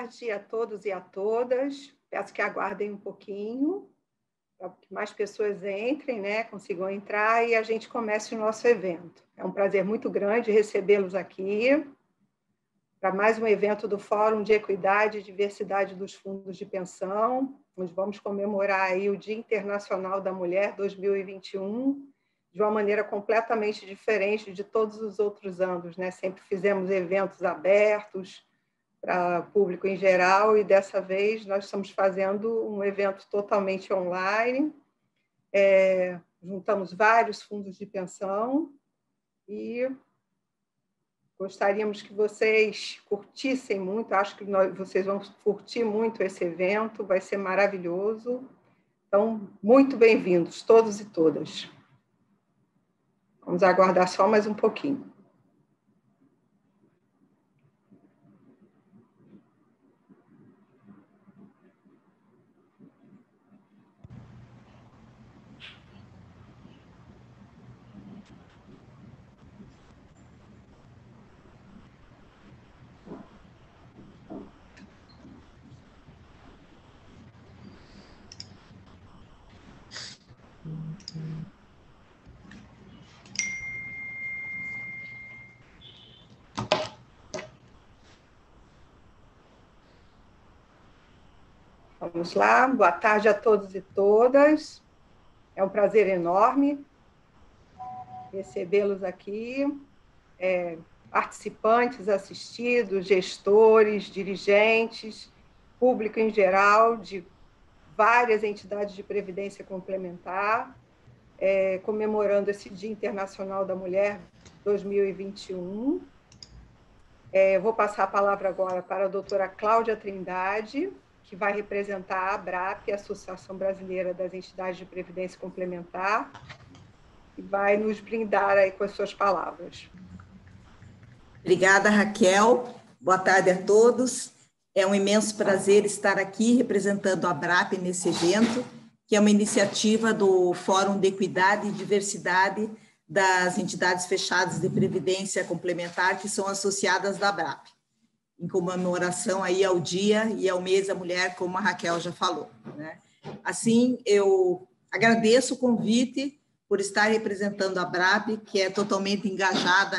tarde a todos e a todas. Peço que aguardem um pouquinho, para que mais pessoas entrem, né, consigam entrar e a gente comece o nosso evento. É um prazer muito grande recebê-los aqui para mais um evento do Fórum de Equidade e Diversidade dos Fundos de Pensão, onde vamos comemorar aí o Dia Internacional da Mulher 2021, de uma maneira completamente diferente de todos os outros anos, né? Sempre fizemos eventos abertos para público em geral, e dessa vez nós estamos fazendo um evento totalmente online. Juntamos vários fundos de pensão e gostaríamos que vocês curtissem muito, acho que vocês vão curtir muito esse evento, vai ser maravilhoso. Então, muito bem-vindos, todos e todas. Vamos aguardar só mais um pouquinho. Vamos lá, boa tarde a todos e todas. É um prazer enorme recebê-los aqui, participantes, assistidos, gestores, dirigentes, público em geral, de várias entidades de previdência complementar, comemorando esse Dia Internacional da Mulher 2021. Vou passar a palavra agora para a doutora Cláudia Trindade, que vai representar a ABRAP, a Associação Brasileira das Entidades de Previdência Complementar, e vai nos brindar aí com as suas palavras. Obrigada, Raquel. Boa tarde a todos. É um imenso prazer estar aqui representando a ABRAP nesse evento, que é uma iniciativa do Fórum de Equidade e Diversidade das Entidades Fechadas de Previdência Complementar, que são associadas da ABRAP, em comemoração aí ao Dia e ao Mês da Mulher, como a Raquel já falou, né? Assim, eu agradeço o convite por estar representando a ABRAP, que é totalmente engajada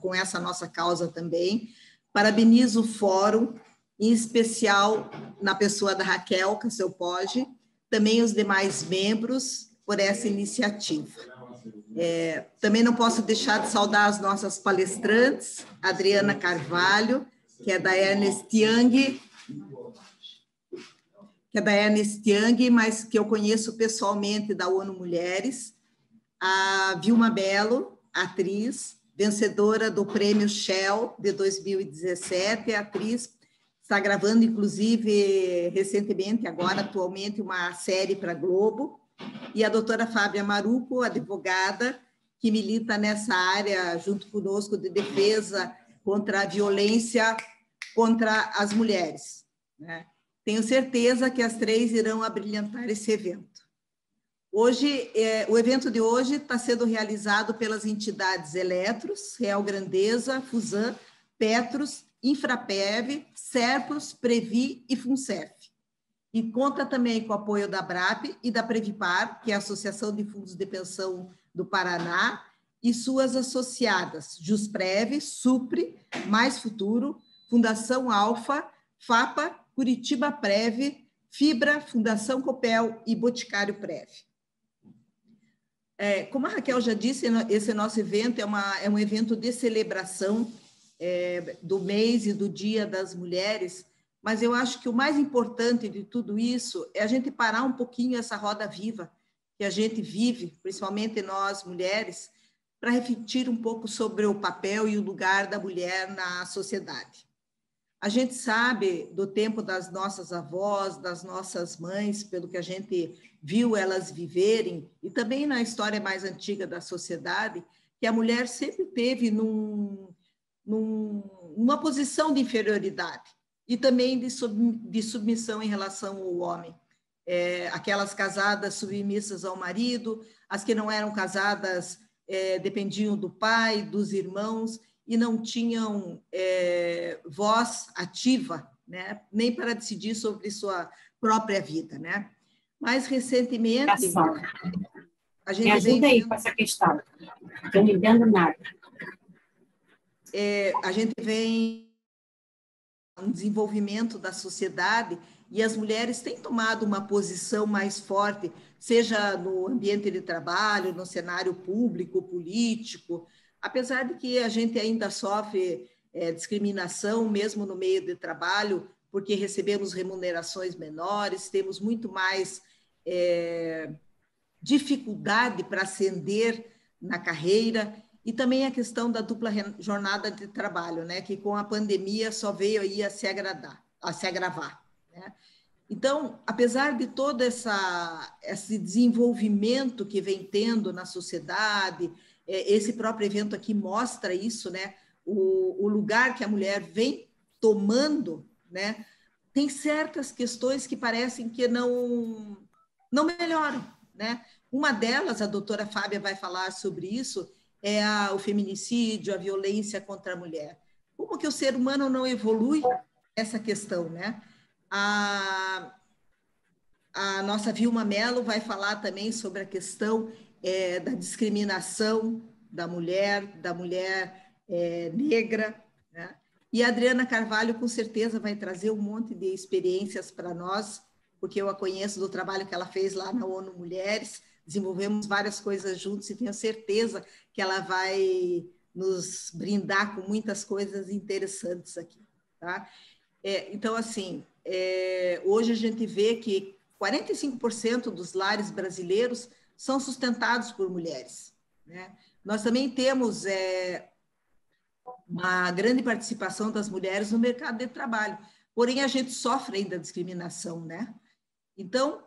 com essa nossa causa também. Parabenizo o Fórum, em especial na pessoa da Raquel Casselpoggi, também os demais membros por essa iniciativa. Também não posso deixar de saudar as nossas palestrantes, Adriana Carvalho, que é da Ernst Young, mas que eu conheço pessoalmente da ONU Mulheres, a Vilma Belo, atriz, vencedora do Prêmio Shell de 2017, atriz, está gravando, inclusive, recentemente, agora, atualmente, uma série para a Globo, e a doutora Fábia Maruco, advogada, que milita nessa área, junto conosco, de defesa contra a violência contra as mulheres, né? Tenho certeza que as três irão abrilhantar esse evento. Hoje, o evento de hoje está sendo realizado pelas entidades Eletros, Real Grandeza, Fusan, Petros, Infraprev, Serpros, Previ e Funcef. E conta também com o apoio da ABRAP e da Previpar, que é a Associação de Fundos de Pensão do Paraná, e suas associadas, Jusprev, Supre, Mais Futuro, Fundação Alfa, FAPA, Curitiba Prev, Fibra, Fundação Copel e Boticário Prev. Como a Raquel já disse, esse nosso evento é um evento de celebração do mês e do Dia das Mulheres, mas eu acho que o mais importante de tudo isso é a gente parar um pouquinho essa roda viva que a gente vive, principalmente nós mulheres, para refletir um pouco sobre o papel e o lugar da mulher na sociedade. A gente sabe do tempo das nossas avós, das nossas mães, pelo que a gente viu elas viverem, e também na história mais antiga da sociedade, que a mulher sempre teve numa posição de inferioridade e também de submissão em relação ao homem. Aquelas casadas submissas ao marido, as que não eram casadas dependiam do pai, dos irmãos, e não tinham voz ativa né? Nem para decidir sobre sua própria vida, né? Mais recentemente, a gente me ajuda aí com essa questão. Não estou entendendo nada. A gente vem um desenvolvimento da sociedade e as mulheres têm tomado uma posição mais forte, seja no ambiente de trabalho, no cenário público, político, apesar de que a gente ainda sofre discriminação mesmo no meio de trabalho, porque recebemos remunerações menores, temos muito mais dificuldade para ascender na carreira, e também a questão da dupla jornada de trabalho, né, que com a pandemia só veio aí a se agravar, né? Então, apesar de todo esse desenvolvimento que vem tendo na sociedade, esse próprio evento aqui mostra isso, né, o lugar que a mulher vem tomando, né, tem certas questões que parecem que não melhoram, né? Uma delas, a doutora Fábia vai falar sobre isso, é o feminicídio, a violência contra a mulher. Como que o ser humano não evolui essa questão, né? A nossa Vilma Mello vai falar também sobre a questão da discriminação da mulher negra, né? E a Adriana Carvalho, com certeza, vai trazer um monte de experiências para nós, porque eu a conheço do trabalho que ela fez lá na ONU Mulheres, desenvolvemos várias coisas juntos e tenho certeza que ela vai nos brindar com muitas coisas interessantes aqui, tá? Então, assim, hoje a gente vê que 45% dos lares brasileiros são sustentados por mulheres, né? Nós também temos uma grande participação das mulheres no mercado de trabalho, porém a gente sofre ainda discriminação, né? Então,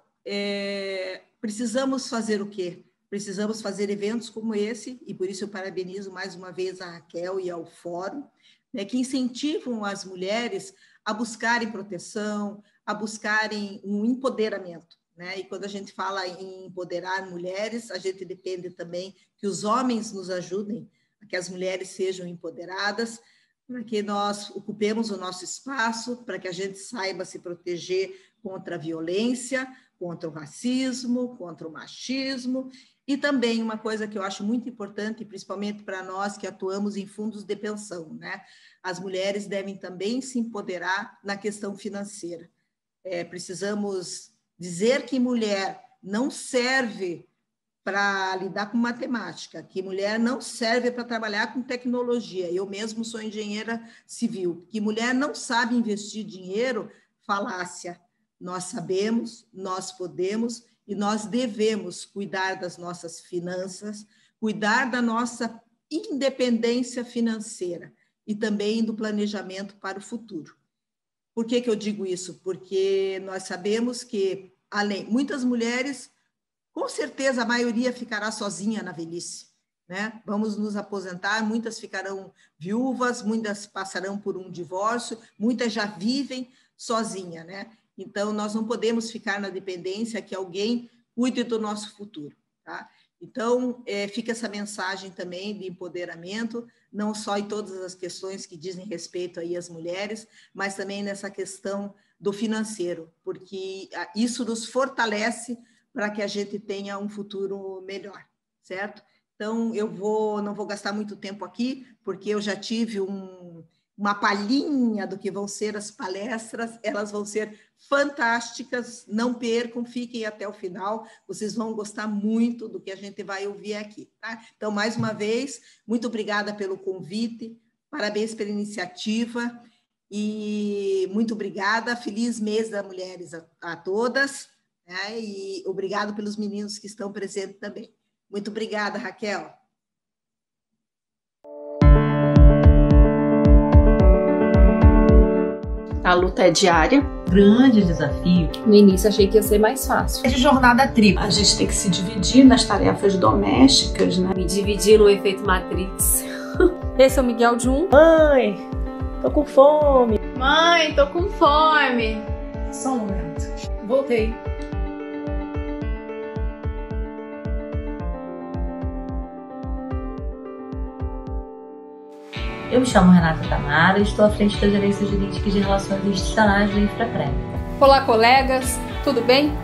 precisamos fazer o quê? Precisamos fazer eventos como esse, e por isso eu parabenizo mais uma vez a Raquel e ao Fórum, né, que incentivam as mulheres a buscarem proteção, a buscarem um empoderamento, né? E quando a gente fala em empoderar mulheres, a gente depende também que os homens nos ajudem, a que as mulheres sejam empoderadas, para que nós ocupemos o nosso espaço, para que a gente saiba se proteger contra a violência, contra o racismo, contra o machismo, e também uma coisa que eu acho muito importante, principalmente para nós que atuamos em fundos de pensão, né? As mulheres devem também se empoderar na questão financeira. Precisamos dizer que mulher não serve para lidar com matemática, que mulher não serve para trabalhar com tecnologia. Eu mesmo sou engenheira civil. Que mulher não sabe investir dinheiro, falácia. Nós sabemos, nós podemos e nós devemos cuidar das nossas finanças, cuidar da nossa independência financeira e também do planejamento para o futuro. Por que eu digo isso? Porque nós sabemos que, muitas mulheres, com certeza a maioria ficará sozinha na velhice, né? Vamos nos aposentar, muitas ficarão viúvas, muitas passarão por um divórcio, muitas já vivem sozinha, né? Então, nós não podemos ficar na dependência que alguém cuide do nosso futuro, tá? Então, fica essa mensagem também de empoderamento, não só em todas as questões que dizem respeito aí às mulheres, mas também nessa questão do financeiro, porque isso nos fortalece para que a gente tenha um futuro melhor, certo? Então, não vou gastar muito tempo aqui, porque eu já tive uma palhinha do que vão ser as palestras, elas vão ser fantásticas, não percam, fiquem até o final, vocês vão gostar muito do que a gente vai ouvir aqui, tá? Então, mais uma vez, muito obrigada pelo convite, parabéns pela iniciativa e muito obrigada, feliz mês das mulheres a todas, né? E obrigado pelos meninos que estão presentes também. Muito obrigada, Raquel. A luta é diária. Grande desafio. No início achei que ia ser mais fácil. É de jornada tripla. A gente tem que se dividir nas tarefas domésticas, né? Me dividir no efeito Matrix. Esse é o Miguel de um. Mãe, tô com fome. Mãe, tô com fome. Só um momento. Voltei. Eu me chamo Renata Tamara e estou à frente da Gerência Jurídica de Relações Institucionais do Infrapre. Olá, colegas, tudo bem?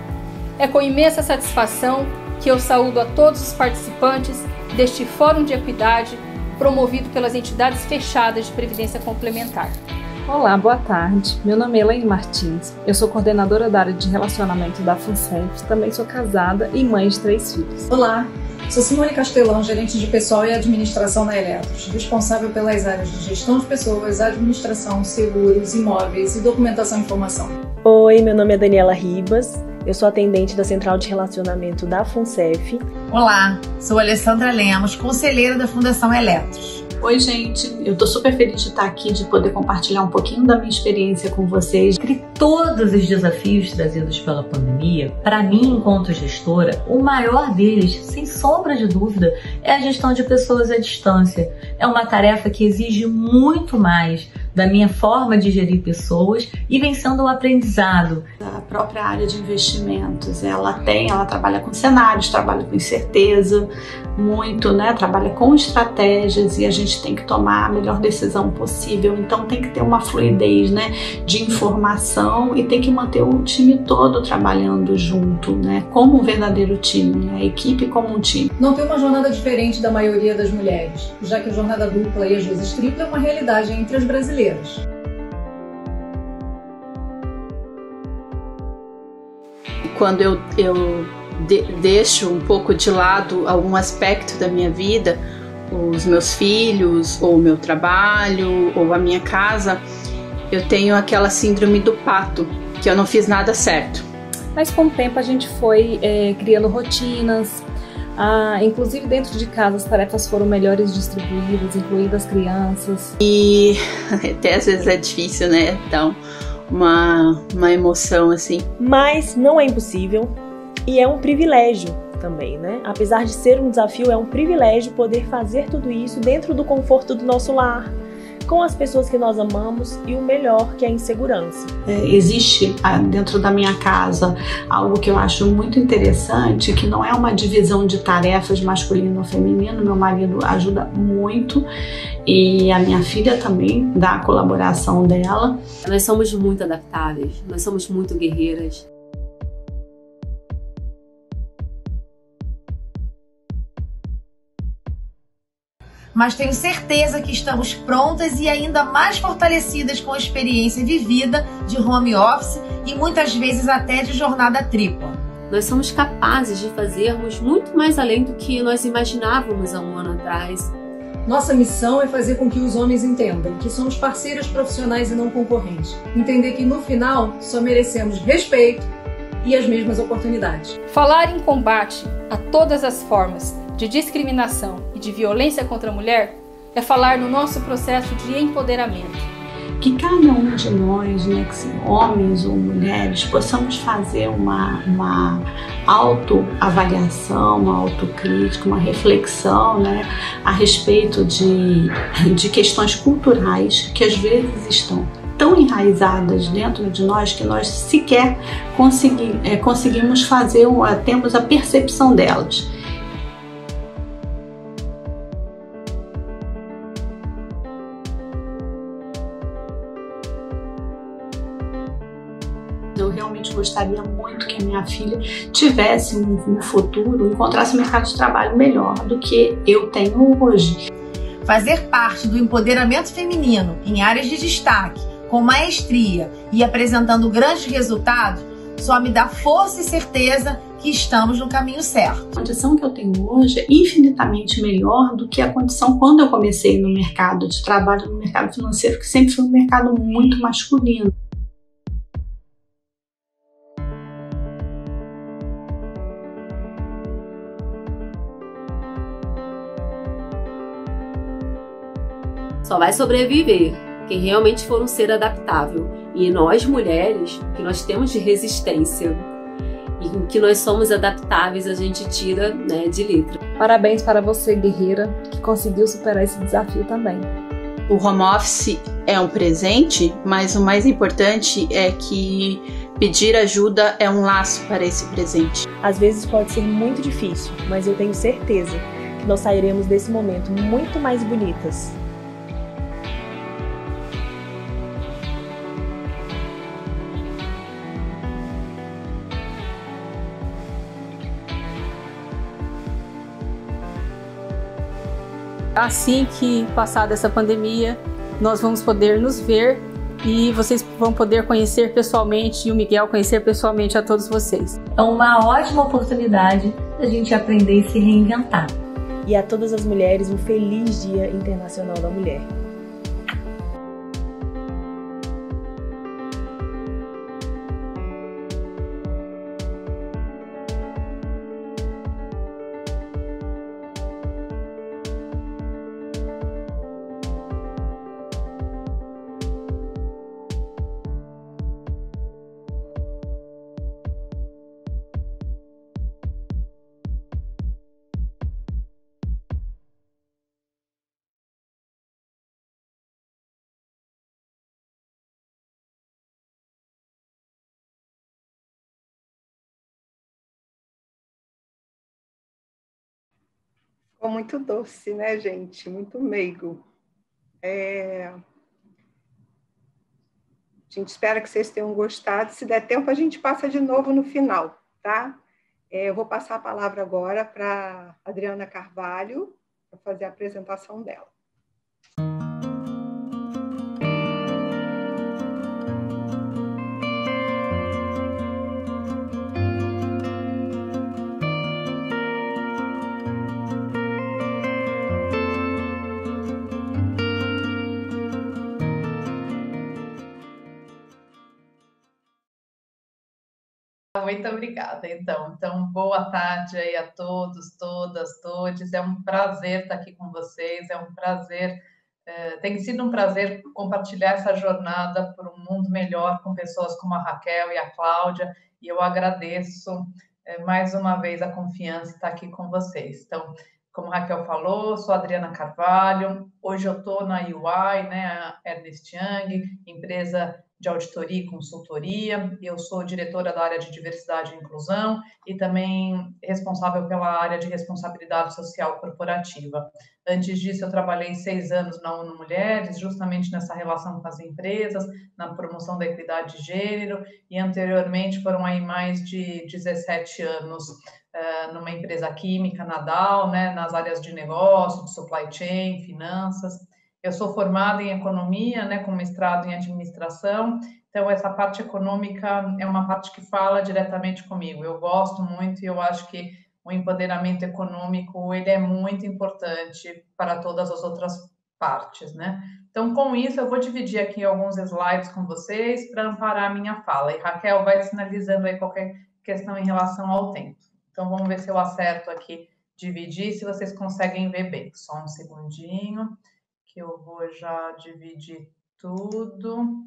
É com imensa satisfação que eu saúdo a todos os participantes deste Fórum de Equidade promovido pelas entidades fechadas de Previdência Complementar. Olá, boa tarde. Meu nome é Elaine Martins. Eu sou coordenadora da área de relacionamento da FUNCEF, também sou casada e mãe de 3 filhos. Olá, sou Simone Castelão, gerente de pessoal e administração na Eletros, responsável pelas áreas de gestão de pessoas, administração, seguros, imóveis e documentação e informação. Oi, meu nome é Daniela Ribas. Eu sou atendente da Central de Relacionamento da FUNCEF. Olá, sou Alessandra Lemos, conselheira da Fundação Eletros. Oi, gente, eu tô super feliz de estar aqui, de poder compartilhar um pouquinho da minha experiência com vocês. Entre todos os desafios trazidos pela pandemia, para mim, enquanto gestora, o maior deles, sem sombra de dúvida, é a gestão de pessoas à distância. É uma tarefa que exige muito mais da minha forma de gerir pessoas e vem sendo um aprendizado. A própria área de investimentos, ela trabalha com cenários, trabalha com incerteza, muito, né? Trabalha com estratégias e a gente tem que tomar a melhor decisão possível, então tem que ter uma fluidez, né, de informação e tem que manter o time todo trabalhando junto, né, como um verdadeiro time, a equipe como um time. Não tem uma jornada diferente da maioria das mulheres, já que a jornada dupla e às vezes tripla é uma realidade entre as brasileiras. Quando eu deixo um pouco de lado algum aspecto da minha vida, os meus filhos, ou o meu trabalho, ou a minha casa, eu tenho aquela síndrome do pato, que eu não fiz nada certo. Mas com o tempo a gente foi criando rotinas, inclusive dentro de casa as tarefas foram melhores distribuídas, incluindo as crianças. E até às vezes é difícil, né? Então, uma emoção assim. Mas não é impossível e é um privilégio também, né? Apesar de ser um desafio, é um privilégio poder fazer tudo isso dentro do conforto do nosso lar, com as pessoas que nós amamos e o melhor, que é a insegurança. Existe dentro da minha casa algo que eu acho muito interessante, que não é uma divisão de tarefas masculino ou feminino. Meu marido ajuda muito e a minha filha também dá a colaboração dela. Nós somos muito adaptáveis, nós somos muito guerreiras. Mas tenho certeza que estamos prontas e ainda mais fortalecidas com a experiência vivida de home office e muitas vezes até de jornada tripla. Nós somos capazes de fazermos muito mais além do que nós imaginávamos há um ano atrás. Nossa missão é fazer com que os homens entendam que somos parceiras profissionais e não concorrentes. Entender que no final só merecemos respeito e as mesmas oportunidades. Falar em combate a todas as formas de discriminação e de violência contra a mulher é falar no nosso processo de empoderamento. Que cada um de nós, né, que são homens ou mulheres, possamos fazer uma autoavaliação, uma autocrítica, uma reflexão, né, a respeito de questões culturais que às vezes estão tão enraizadas dentro de nós que nós sequer conseguimos fazer, temos a percepção delas. Eu realmente gostaria muito que a minha filha tivesse um futuro, encontrasse um mercado de trabalho melhor do que eu tenho hoje. Fazer parte do empoderamento feminino em áreas de destaque, com maestria e apresentando grandes resultados, só me dá força e certeza que estamos no caminho certo. A condição que eu tenho hoje é infinitamente melhor do que a condição quando eu comecei no mercado de trabalho, no mercado financeiro, que sempre foi um mercado muito masculino. Só vai sobreviver quem realmente for um ser adaptável. E nós, mulheres, que nós temos de resistência e que nós somos adaptáveis, a gente tira, né, de letra. Parabéns para você, guerreira, que conseguiu superar esse desafio também. O home office é um presente, mas o mais importante é que pedir ajuda é um laço para esse presente. Às vezes pode ser muito difícil, mas eu tenho certeza que nós sairemos desse momento muito mais bonitas. Assim que passar dessa pandemia, nós vamos poder nos ver e vocês vão poder conhecer pessoalmente, e o Miguel conhecer pessoalmente a todos vocês. É uma ótima oportunidade da gente aprender e se reinventar. E a todas as mulheres, um feliz Dia Internacional da Mulher. Ficou muito doce, né, gente? Muito meigo. A gente espera que vocês tenham gostado. Se der tempo, a gente passa de novo no final, tá? Eu vou passar a palavra agora para Adriana Carvalho, para fazer a apresentação dela. Muito obrigada, então. Boa tarde aí a todos, todas, todes. É um prazer estar aqui com vocês, é um prazer, tem sido um prazer compartilhar essa jornada por um mundo melhor com pessoas como a Raquel e a Cláudia, e eu agradeço mais uma vez a confiança de estar aqui com vocês. Então, como a Raquel falou, sou a Adriana Carvalho, hoje eu estou na UI, né, a Ernst Young, empresa de auditoria e consultoria. Eu sou diretora da área de diversidade e inclusão e também responsável pela área de responsabilidade social corporativa. Antes disso, eu trabalhei 6 anos na ONU Mulheres, justamente nessa relação com as empresas, na promoção da equidade de gênero, e anteriormente foram aí mais de 17 anos numa empresa química, na Dow, né, nas áreas de negócio, de supply chain, finanças. Eu sou formada em economia, né, com mestrado em administração, então essa parte econômica é uma parte que fala diretamente comigo. Eu gosto muito e eu acho que o empoderamento econômico ele é muito importante para todas as outras partes, né? Então, com isso, eu vou dividir aqui alguns slides com vocês para amparar a minha fala. E Raquel vai sinalizando aí qualquer questão em relação ao tempo. Então, vamos ver se eu acerto aqui dividir, se vocês conseguem ver bem. Só um segundinho, que eu vou já dividir tudo.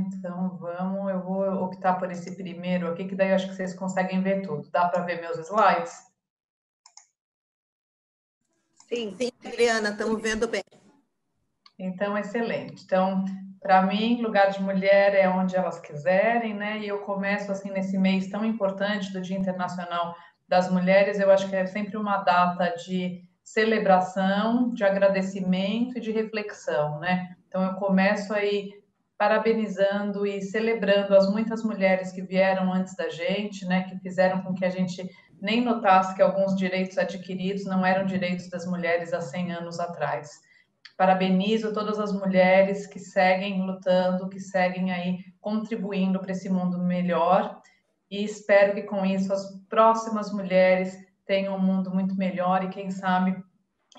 Então vamos, eu vou optar por esse primeiro aqui, que daí eu acho que vocês conseguem ver tudo. Dá para ver meus slides? Sim, Adriana, estamos vendo bem. Então, excelente. Então, para mim, lugar de mulher é onde elas quiserem, né? E eu começo assim nesse mês tão importante do Dia Internacional das Mulheres. Eu acho que é sempre uma data de celebração, de agradecimento e de reflexão, né? Então, eu começo aí parabenizando e celebrando as muitas mulheres que vieram antes da gente, né? Que fizeram com que a gente nem notasse que alguns direitos adquiridos não eram direitos das mulheres há 100 anos atrás. Parabenizo todas as mulheres que seguem lutando, que seguem aí contribuindo para esse mundo melhor, e espero que com isso as próximas mulheres tenham um mundo muito melhor e quem sabe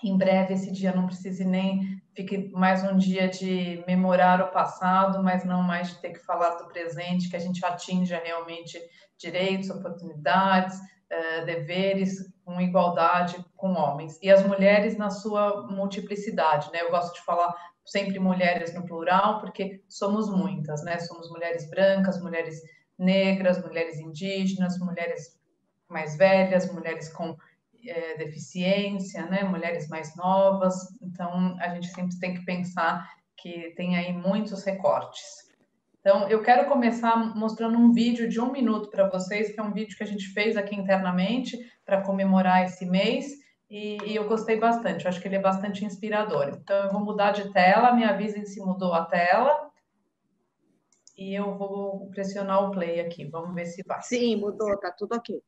em breve esse dia não precise nem fique mais um dia de memorar o passado, mas não mais de ter que falar do presente, que a gente atinja realmente direitos, oportunidades, deveres com igualdade com homens. E as mulheres na sua multiplicidade, né? Eu gosto de falar sempre mulheres no plural, porque somos muitas, né? Somos mulheres brancas, mulheres negras, mulheres indígenas, mulheres mais velhas, mulheres com deficiência, né? Mulheres mais novas. Então, a gente sempre tem que pensar que tem aí muitos recortes. Então, eu quero começar mostrando um vídeo de 1 minuto para vocês, que é um vídeo que a gente fez aqui internamente para comemorar esse mês, e eu gostei bastante, eu acho que ele é bastante inspirador. Então, eu vou mudar de tela, me avisem se mudou a tela, e eu vou pressionar o play aqui, vamos ver se vai. Sim, mudou, tá tudo ok.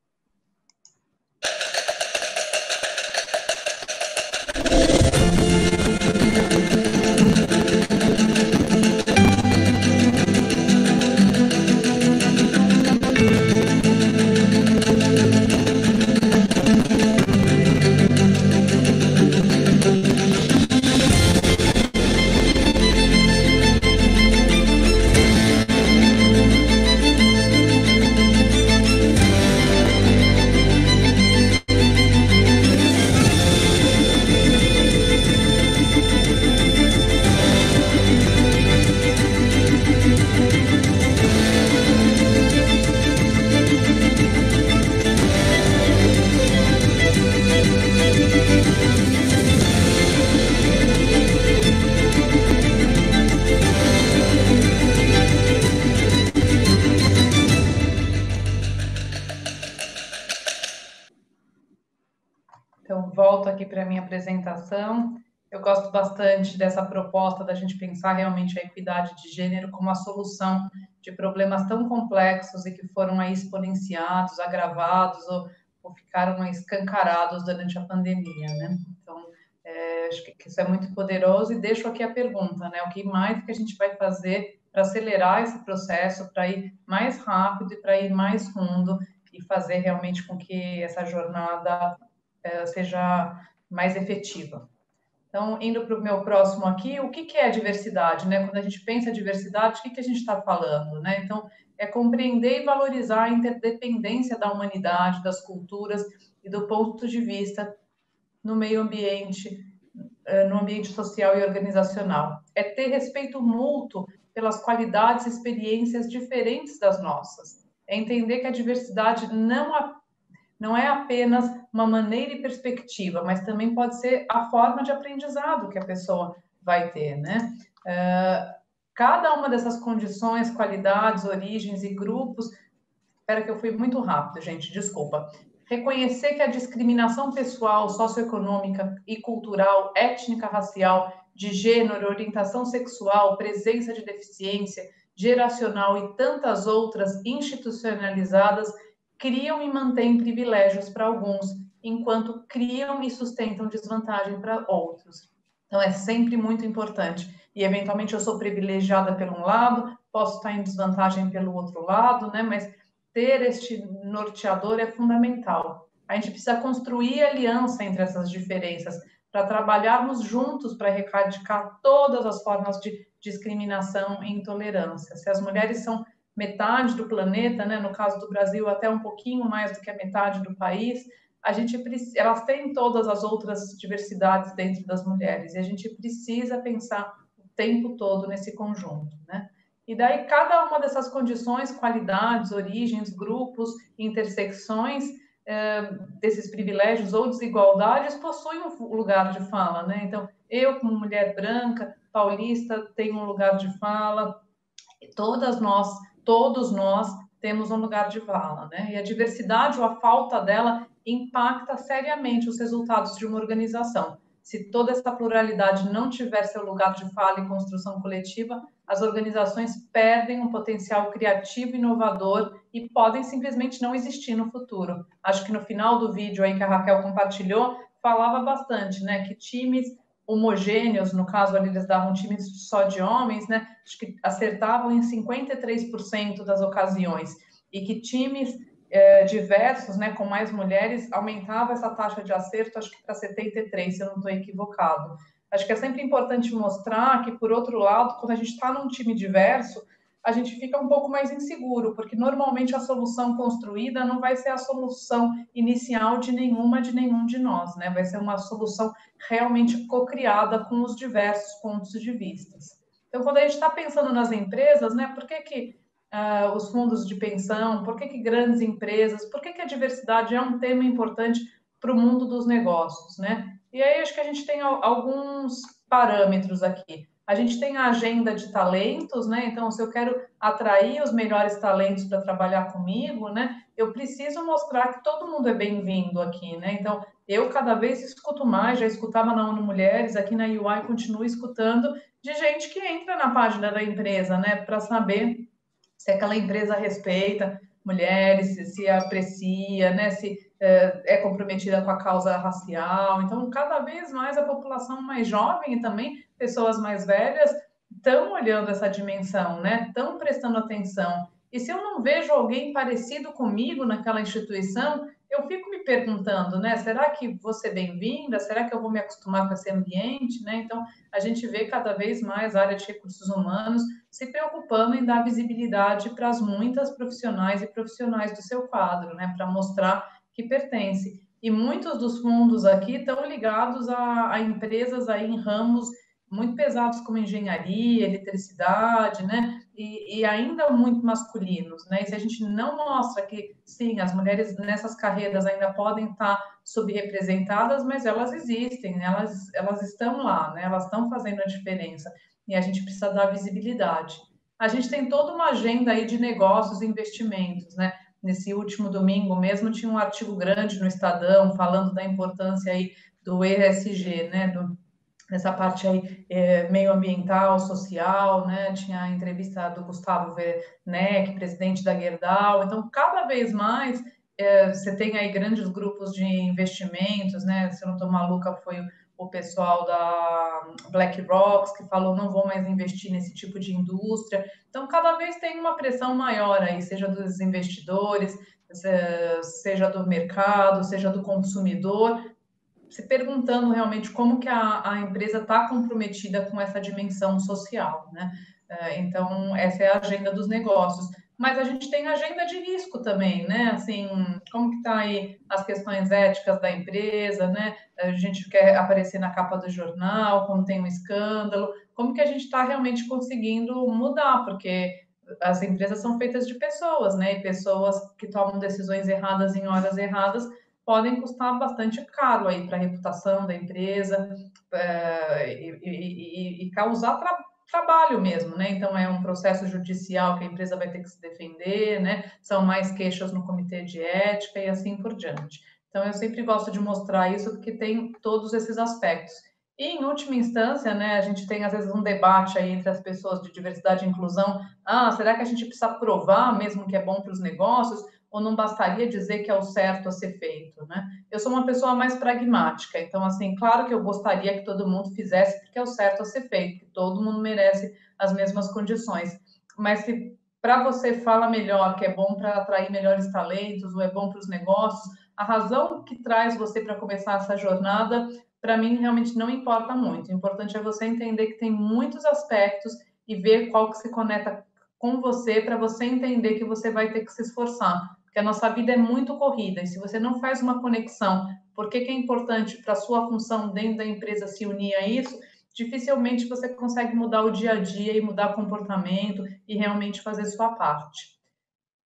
Então, volto aqui para a minha apresentação. Eu gosto bastante dessa proposta da gente pensar realmente a equidade de gênero como a solução de problemas tão complexos e que foram aí exponenciados, agravados ou ficaram escancarados durante a pandemia, né? Então, acho que isso é muito poderoso e deixo aqui a pergunta, né? O que mais que a gente vai fazer para acelerar esse processo, para ir mais rápido e para ir mais fundo e fazer realmente com que essa jornada seja mais efetiva. Então, indo para o meu próximo aqui, o que é diversidade, né? Quando a gente pensa em diversidade, o que a gente está falando, né? Então, é compreender e valorizar a interdependência da humanidade, das culturas e do ponto de vista no meio ambiente, no ambiente social e organizacional. É ter respeito mútuo pelas qualidades e experiências diferentes das nossas. É entender que a diversidade não é apenas uma maneira e perspectiva, mas também pode ser a forma de aprendizado que a pessoa vai ter, né? Cada uma dessas condições, qualidades, origens e grupos... Espera que eu fui muito rápido, gente, desculpa. Reconhecer que a discriminação pessoal, socioeconômica e cultural, étnica, racial, de gênero, orientação sexual, presença de deficiência, geracional e tantas outras institucionalizadas criam e mantêm privilégios para alguns, enquanto criam e sustentam desvantagem para outros. Então, é sempre muito importante. E, eventualmente, eu sou privilegiada por um lado, posso estar em desvantagem pelo outro lado, né? Mas ter este norteador é fundamental. A gente precisa construir aliança entre essas diferenças para trabalharmos juntos para erradicar todas as formas de discriminação e intolerância. Se as mulheres são metade do planeta, né, no caso do Brasil, até um pouquinho mais do que a metade do país, elas têm todas as outras diversidades dentro das mulheres, e a gente precisa pensar o tempo todo nesse conjunto, né? E daí, cada uma dessas condições, qualidades, origens, grupos, intersecções desses privilégios ou desigualdades possuem um lugar de fala, né? Então, eu, como mulher branca, paulista, tenho um lugar de fala, todos nós temos um lugar de fala, né? E a diversidade ou a falta dela impacta seriamente os resultados de uma organização. Se toda essa pluralidade não tiver seu lugar de fala e construção coletiva, as organizações perdem um potencial criativo e inovador e podem simplesmente não existir no futuro. Acho que no final do vídeo aí que a Raquel compartilhou, falava bastante, né? Que times homogêneos, no caso ali eles davam times só de homens, né? Acho que acertavam em 53% das ocasiões. E que times diversos, né, com mais mulheres, aumentava essa taxa de acerto, acho que para 73%, se eu não estou equivocado. Acho que é sempre importante mostrar que, por outro lado, quando a gente está num time diverso, a gente fica um pouco mais inseguro, porque normalmente a solução construída não vai ser a solução inicial de nenhum de nós, né? Vai ser uma solução realmente co-criada com os diversos pontos de vista. Então, quando a gente está pensando nas empresas, né, por que os fundos de pensão, por que grandes empresas, por que a diversidade é um tema importante para o mundo dos negócios, né? E aí acho que a gente tem alguns parâmetros aqui. A gente tem a agenda de talentos, né? Então, se eu quero atrair os melhores talentos para trabalhar comigo, né? Eu preciso mostrar que todo mundo é bem-vindo aqui, né? Então, eu cada vez escuto mais, já escutava na ONU Mulheres, aqui na UI continuo escutando de gente que entra na página da empresa, né? Para saber se aquela empresa respeita mulheres, se aprecia, né, se é comprometida com a causa racial. Então, cada vez mais a população mais jovem e também pessoas mais velhas estão olhando essa dimensão, né, estão prestando atenção. E se eu não vejo alguém parecido comigo naquela instituição, eu fico me perguntando, né, será que vou ser bem-vinda? Será que eu vou me acostumar com esse ambiente, né? Então, a gente vê cada vez mais a área de recursos humanos se preocupando em dar visibilidade para as muitas profissionais e profissionais do seu quadro, né, para mostrar que pertence. E muitos dos fundos aqui estão ligados a empresas aí em ramos muito pesados como engenharia, eletricidade, né? E ainda muito masculinos, né? E se a gente não mostra que, sim, as mulheres nessas carreiras ainda podem estar subrepresentadas, mas elas existem, né? Elas estão lá, né? Elas estão fazendo a diferença e a gente precisa dar visibilidade. A gente tem toda uma agenda aí de negócios e investimentos, né? nesse último domingo mesmo tinha um artigo grande no Estadão falando da importância aí do ESG, né, nessa parte aí meio ambiental, social, né, tinha a entrevista do Gustavo Werneck, presidente da Gerdau. Então, cada vez mais você tem aí grandes grupos de investimentos, né, se eu não estou maluca, foi o pessoal da BlackRock que falou não vou mais investir nesse tipo de indústria. Então, cada vez tem uma pressão maior aí, seja dos investidores, seja do mercado, seja do consumidor, se perguntando realmente como que a empresa está comprometida com essa dimensão social, né? Então, essa é a agenda dos negócios. Mas a gente tem agenda de risco também, né? Assim, como que está aí as questões éticas da empresa, né? A gente quer aparecer na capa do jornal quando tem um escândalo. Como que a gente está realmente conseguindo mudar? Porque as empresas são feitas de pessoas, né? E pessoas que tomam decisões erradas em horas erradas podem custar bastante caro aí para a reputação da empresa e causar trabalho mesmo, né? Então, é um processo judicial que a empresa vai ter que se defender, né? São mais queixas no comitê de ética e assim por diante. Então, eu sempre gosto de mostrar isso porque tem todos esses aspectos. E, em última instância, né, a gente tem, às vezes, um debate aí entre as pessoas de diversidade e inclusão. Será que a gente precisa provar mesmo que é bom para os negócios? Ou não bastaria dizer que é o certo a ser feito, né? Eu sou uma pessoa mais pragmática, então, assim, claro que eu gostaria que todo mundo fizesse porque é o certo a ser feito, que todo mundo merece as mesmas condições. Mas se para você fala melhor que é bom para atrair melhores talentos ou é bom para os negócios, a razão que traz você para começar essa jornada, para mim, realmente não importa muito. O importante é você entender que tem muitos aspectos e ver qual que se conecta com você para você entender que você vai ter que se esforçar. Porque a nossa vida é muito corrida, e se você não faz uma conexão, por que é importante para a sua função dentro da empresa se unir a isso, dificilmente você consegue mudar o dia a dia e mudar comportamento e realmente fazer sua parte.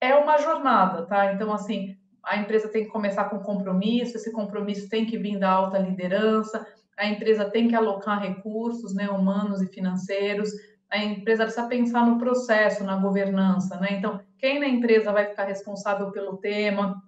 É uma jornada, tá? Então, assim, a empresa tem que começar com compromisso, esse compromisso tem que vir da alta liderança, a empresa tem que alocar recursos, né, humanos e financeiros, a empresa precisa pensar no processo, na governança, né? Então, quem na empresa vai ficar responsável pelo tema,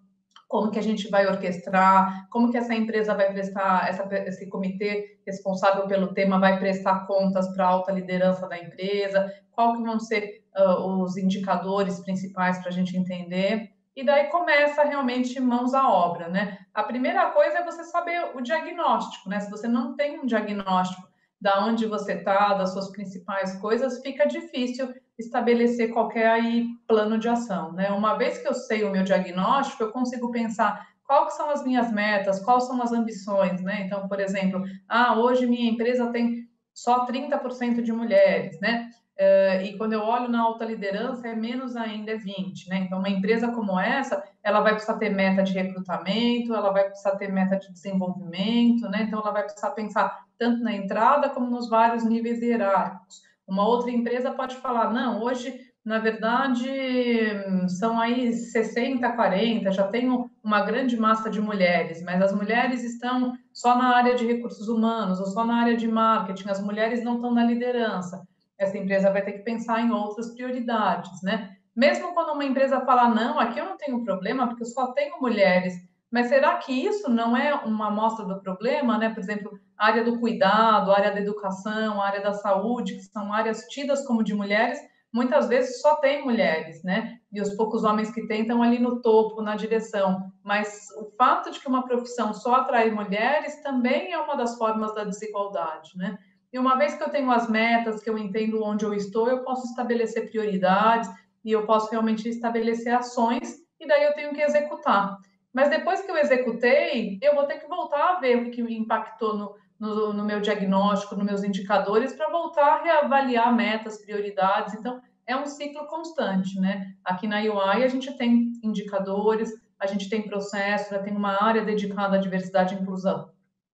como que a gente vai orquestrar, como que essa empresa vai prestar, esse comitê responsável pelo tema vai prestar contas para a alta liderança da empresa, qual que vão ser os indicadores principais para a gente entender. E daí começa realmente mãos à obra, né? A primeira coisa é você saber o diagnóstico, né? Se você não tem um diagnóstico da onde você está, das suas principais coisas, fica difícil estabelecer qualquer aí plano de ação, né? Uma vez que eu sei o meu diagnóstico, eu consigo pensar quais são as minhas metas, quais são as ambições, né? Então, por exemplo, hoje minha empresa tem só 30% de mulheres, né? E quando eu olho na alta liderança, é menos ainda, é 20%, né? Então, uma empresa como essa, ela vai precisar ter meta de recrutamento, ela vai precisar ter meta de desenvolvimento, né? Então, ela vai precisar pensar tanto na entrada como nos vários níveis hierárquicos. Uma outra empresa pode falar, não, hoje, na verdade, são aí 60-40, já tenho uma grande massa de mulheres, mas as mulheres estão só na área de recursos humanos ou só na área de marketing, as mulheres não estão na liderança. Essa empresa vai ter que pensar em outras prioridades, né? Mesmo quando uma empresa fala, não, aqui eu não tenho problema porque eu só tenho mulheres, mas será que isso não é uma amostra do problema, né? Por exemplo, a área do cuidado, a área da educação, a área da saúde, que são áreas tidas como de mulheres, muitas vezes só tem mulheres, né? E os poucos homens que tem estão ali no topo, na direção. Mas o fato de que uma profissão só atrai mulheres também é uma das formas da desigualdade, né? E uma vez que eu tenho as metas, que eu entendo onde eu estou, eu posso estabelecer prioridades e eu posso realmente estabelecer ações e daí eu tenho que executar. Mas depois que eu executei, eu vou ter que voltar a ver o que me impactou no meu diagnóstico, nos meus indicadores, para voltar a reavaliar metas, prioridades. Então, é um ciclo constante, né? Aqui na UI a gente tem indicadores, a gente tem processo, já tem uma área dedicada à diversidade e inclusão,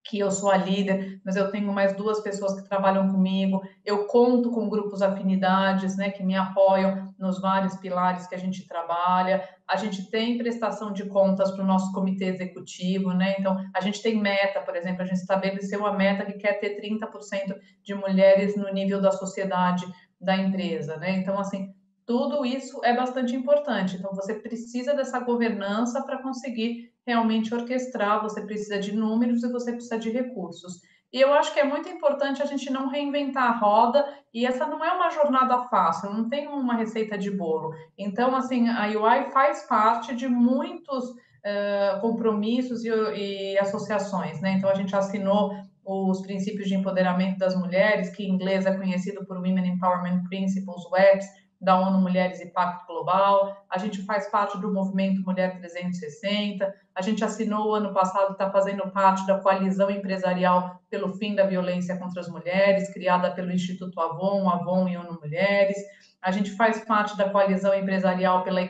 que eu sou a líder, mas eu tenho mais 2 pessoas que trabalham comigo, eu conto com grupos afinidades, né, que me apoiam nos vários pilares que a gente trabalha, a gente tem prestação de contas para o nosso comitê executivo, né, então a gente tem meta, por exemplo, a gente estabeleceu a meta que quer ter 30% de mulheres no nível da sociedade da empresa, né, então assim, tudo isso é bastante importante. Então, você precisa dessa governança para conseguir realmente orquestrar, você precisa de números e você precisa de recursos. E eu acho que é muito importante a gente não reinventar a roda, e essa não é uma jornada fácil, não tem uma receita de bolo. Então, assim, a UI faz parte de muitos compromissos e associações, né? Então, a gente assinou os princípios de empoderamento das mulheres, que em inglês é conhecido por Women Empowerment Principles, WEPs, da ONU Mulheres e Pacto Global. A gente faz parte do movimento Mulher 360. A gente assinou ano passado, está fazendo parte da coalizão empresarial pelo fim da violência contra as mulheres, criada pelo Instituto Avon e ONU Mulheres. A gente faz parte da coalizão empresarial pela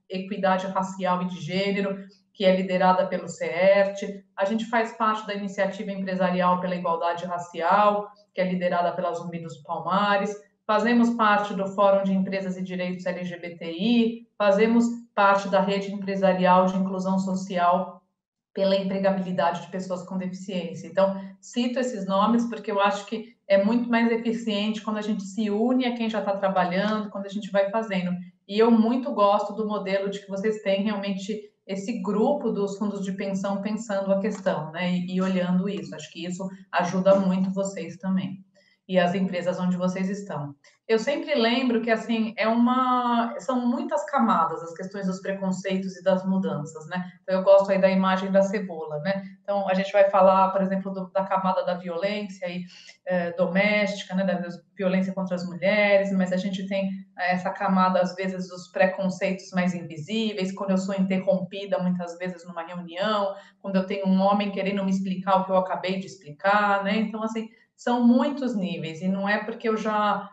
equidade racial e de gênero, que é liderada pelo CERT. A gente faz parte da iniciativa empresarial pela igualdade racial, que é liderada pela Zumbi dos Palmares. Fazemos parte do Fórum de Empresas e Direitos LGBTI, fazemos parte da rede empresarial de inclusão social pela empregabilidade de pessoas com deficiência. Então, cito esses nomes porque eu acho que é muito mais eficiente quando a gente se une a quem já está trabalhando, quando a gente vai fazendo. E eu muito gosto do modelo de que vocês têm realmente esse grupo dos fundos de pensão pensando a questão, né, e olhando isso. Acho que isso ajuda muito vocês também, e as empresas onde vocês estão. Eu sempre lembro que, assim, são muitas camadas as questões dos preconceitos e das mudanças, né? Então, eu gosto aí da imagem da cebola, né? Então, a gente vai falar, por exemplo, da camada da violência doméstica, né? Da violência contra as mulheres, mas a gente tem essa camada, às vezes, dos preconceitos mais invisíveis, quando eu sou interrompida, muitas vezes, numa reunião, quando eu tenho um homem querendo me explicar o que eu acabei de explicar, né? Então, assim, são muitos níveis, e não é porque eu já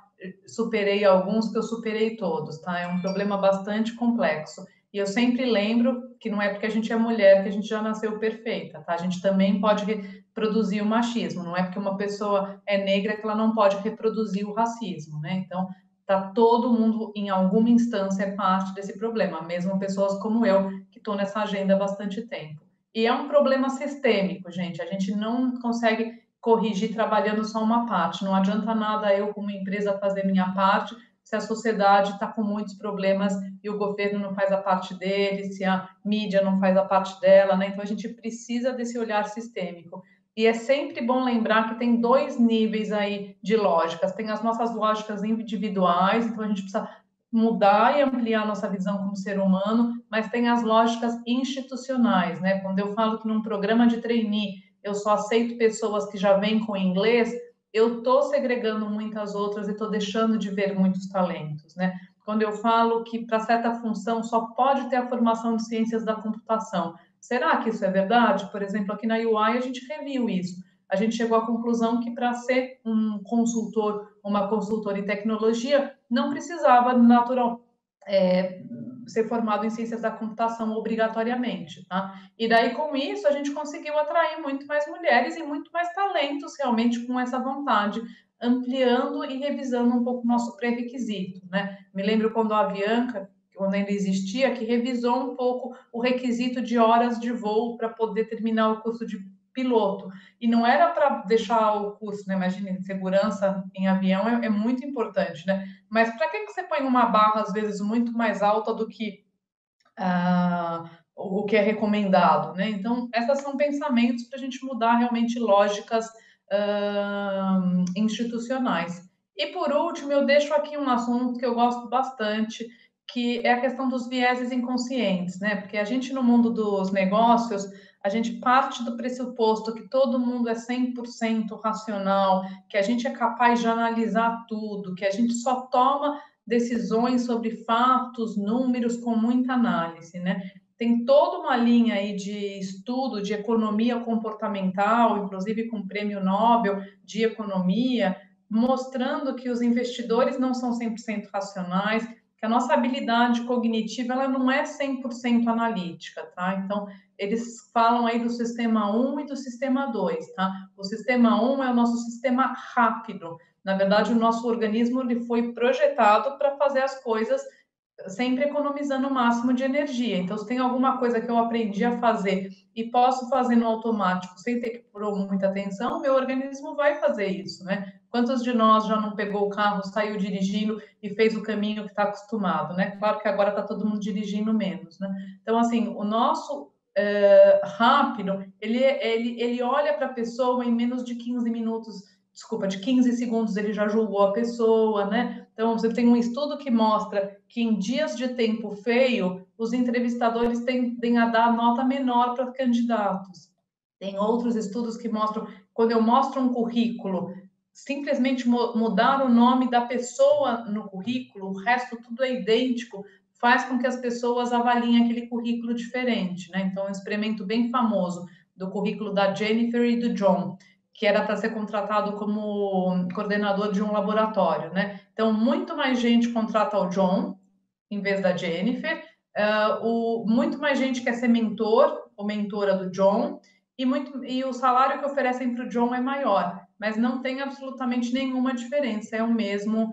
superei alguns que eu superei todos, tá? É um problema bastante complexo. E eu sempre lembro que não é porque a gente é mulher que a gente já nasceu perfeita, tá? A gente também pode reproduzir o machismo, não é porque uma pessoa é negra que ela não pode reproduzir o racismo, né? Então, tá todo mundo, em alguma instância, é parte desse problema, mesmo pessoas como eu, que estou nessa agenda há bastante tempo. E é um problema sistêmico, gente. A gente não consegue corrigir trabalhando só uma parte. Não adianta nada eu, como empresa, fazer minha parte se a sociedade está com muitos problemas e o governo não faz a parte dele, se a mídia não faz a parte dela, né? Então, a gente precisa desse olhar sistêmico. E é sempre bom lembrar que tem dois níveis aí de lógicas. Tem as nossas lógicas individuais, então a gente precisa mudar e ampliar a nossa visão como ser humano, mas tem as lógicas institucionais, né? Quando eu falo que num programa de trainee eu só aceito pessoas que já vêm com inglês, eu estou segregando muitas outras e estou deixando de ver muitos talentos, né? Quando eu falo que para certa função só pode ter a formação de ciências da computação, será que isso é verdade? Por exemplo, aqui na UI a gente reviu isso. A gente chegou à conclusão que para ser um consultor, uma consultora em tecnologia, não precisava ser formado em ciências da computação obrigatoriamente, tá? E daí, com isso, a gente conseguiu atrair muito mais mulheres e muito mais talentos, realmente, com essa vontade, ampliando e revisando um pouco o nosso pré-requisito, né? Me lembro quando a Avianca, quando ainda existia, que revisou um pouco o requisito de horas de voo para poder terminar o curso de piloto. E não era para deixar o curso, né? Imagina, segurança em avião é muito importante, né? Mas para que você põe uma barra, às vezes, muito mais alta do que o que é recomendado, né? Então, esses são pensamentos para a gente mudar realmente lógicas institucionais. E, por último, eu deixo aqui um assunto que eu gosto bastante, que é a questão dos vieses inconscientes, né? Porque a gente, no mundo dos negócios, a gente parte do pressuposto que todo mundo é 100% racional, que a gente é capaz de analisar tudo, que a gente só toma decisões sobre fatos, números, com muita análise, né? Tem toda uma linha aí de estudo de economia comportamental, inclusive com o Prêmio Nobel de Economia, mostrando que os investidores não são 100% racionais, que a nossa habilidade cognitiva ela não é 100% analítica, tá? Então, eles falam aí do sistema 1 e do sistema 2, tá? O sistema 1 é o nosso sistema rápido. Na verdade, o nosso organismo ele foi projetado para fazer as coisas sempre economizando o máximo de energia. Então, se tem alguma coisa que eu aprendi a fazer e posso fazer no automático sem ter que pôr muita atenção, meu organismo vai fazer isso, né? Quantos de nós já não pegou o carro, saiu dirigindo e fez o caminho que está acostumado, né? Claro que agora está todo mundo dirigindo menos, né? Então, assim, o nosso rápido, ele olha para a pessoa em menos de 15 minutos, desculpa, de 15 segundos ele já julgou a pessoa, né? Então, você tem um estudo que mostra que em dias de tempo feio, os entrevistadores tendem a dar nota menor para candidatos. Tem outros estudos que mostram, quando eu mostro um currículo, simplesmente mudar o nome da pessoa no currículo, o resto tudo é idêntico, faz com que as pessoas avaliem aquele currículo diferente, né? Então, um experimento bem famoso do currículo da Jennifer e do John, que era para ser contratado como coordenador de um laboratório, né? Então, muito mais gente contrata o John em vez da Jennifer, muito mais gente quer ser mentor ou mentora do John, e o salário que oferecem para o John é maior, mas não tem absolutamente nenhuma diferença, é o mesmo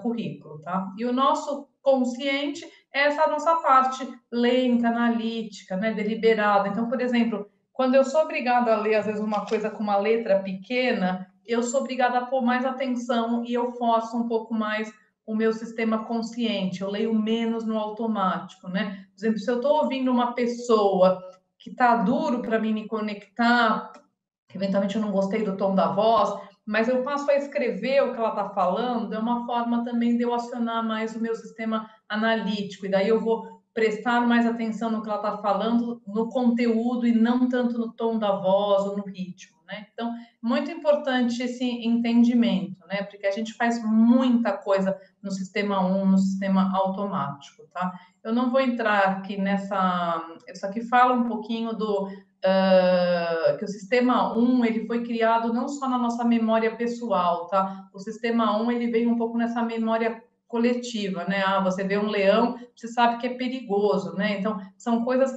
currículo, tá? E o nosso consciente é essa nossa parte lenta, analítica, né, deliberada. Então, por exemplo, quando eu sou obrigada a ler, às vezes, uma coisa com uma letra pequena, eu sou obrigada a pôr mais atenção e eu forço um pouco mais o meu sistema consciente, eu leio menos no automático, né? Por exemplo, se eu estou ouvindo uma pessoa que está duro para mim me conectar, que eventualmente eu não gostei do tom da voz, mas eu passo a escrever o que ela está falando, é uma forma também de eu acionar mais o meu sistema analítico, e daí eu vou prestar mais atenção no que ela está falando, no conteúdo, e não tanto no tom da voz ou no ritmo, né? Então, muito importante esse entendimento, né? Porque a gente faz muita coisa no sistema 1, no sistema automático, tá? Eu não vou entrar aqui nessa... Isso aqui fala um pouquinho do... que o sistema 1, ele foi criado não só na nossa memória pessoal, tá? O sistema 1, ele veio um pouco nessa memória coletiva, né? Ah, você vê um leão, você sabe que é perigoso, né? Então, são coisas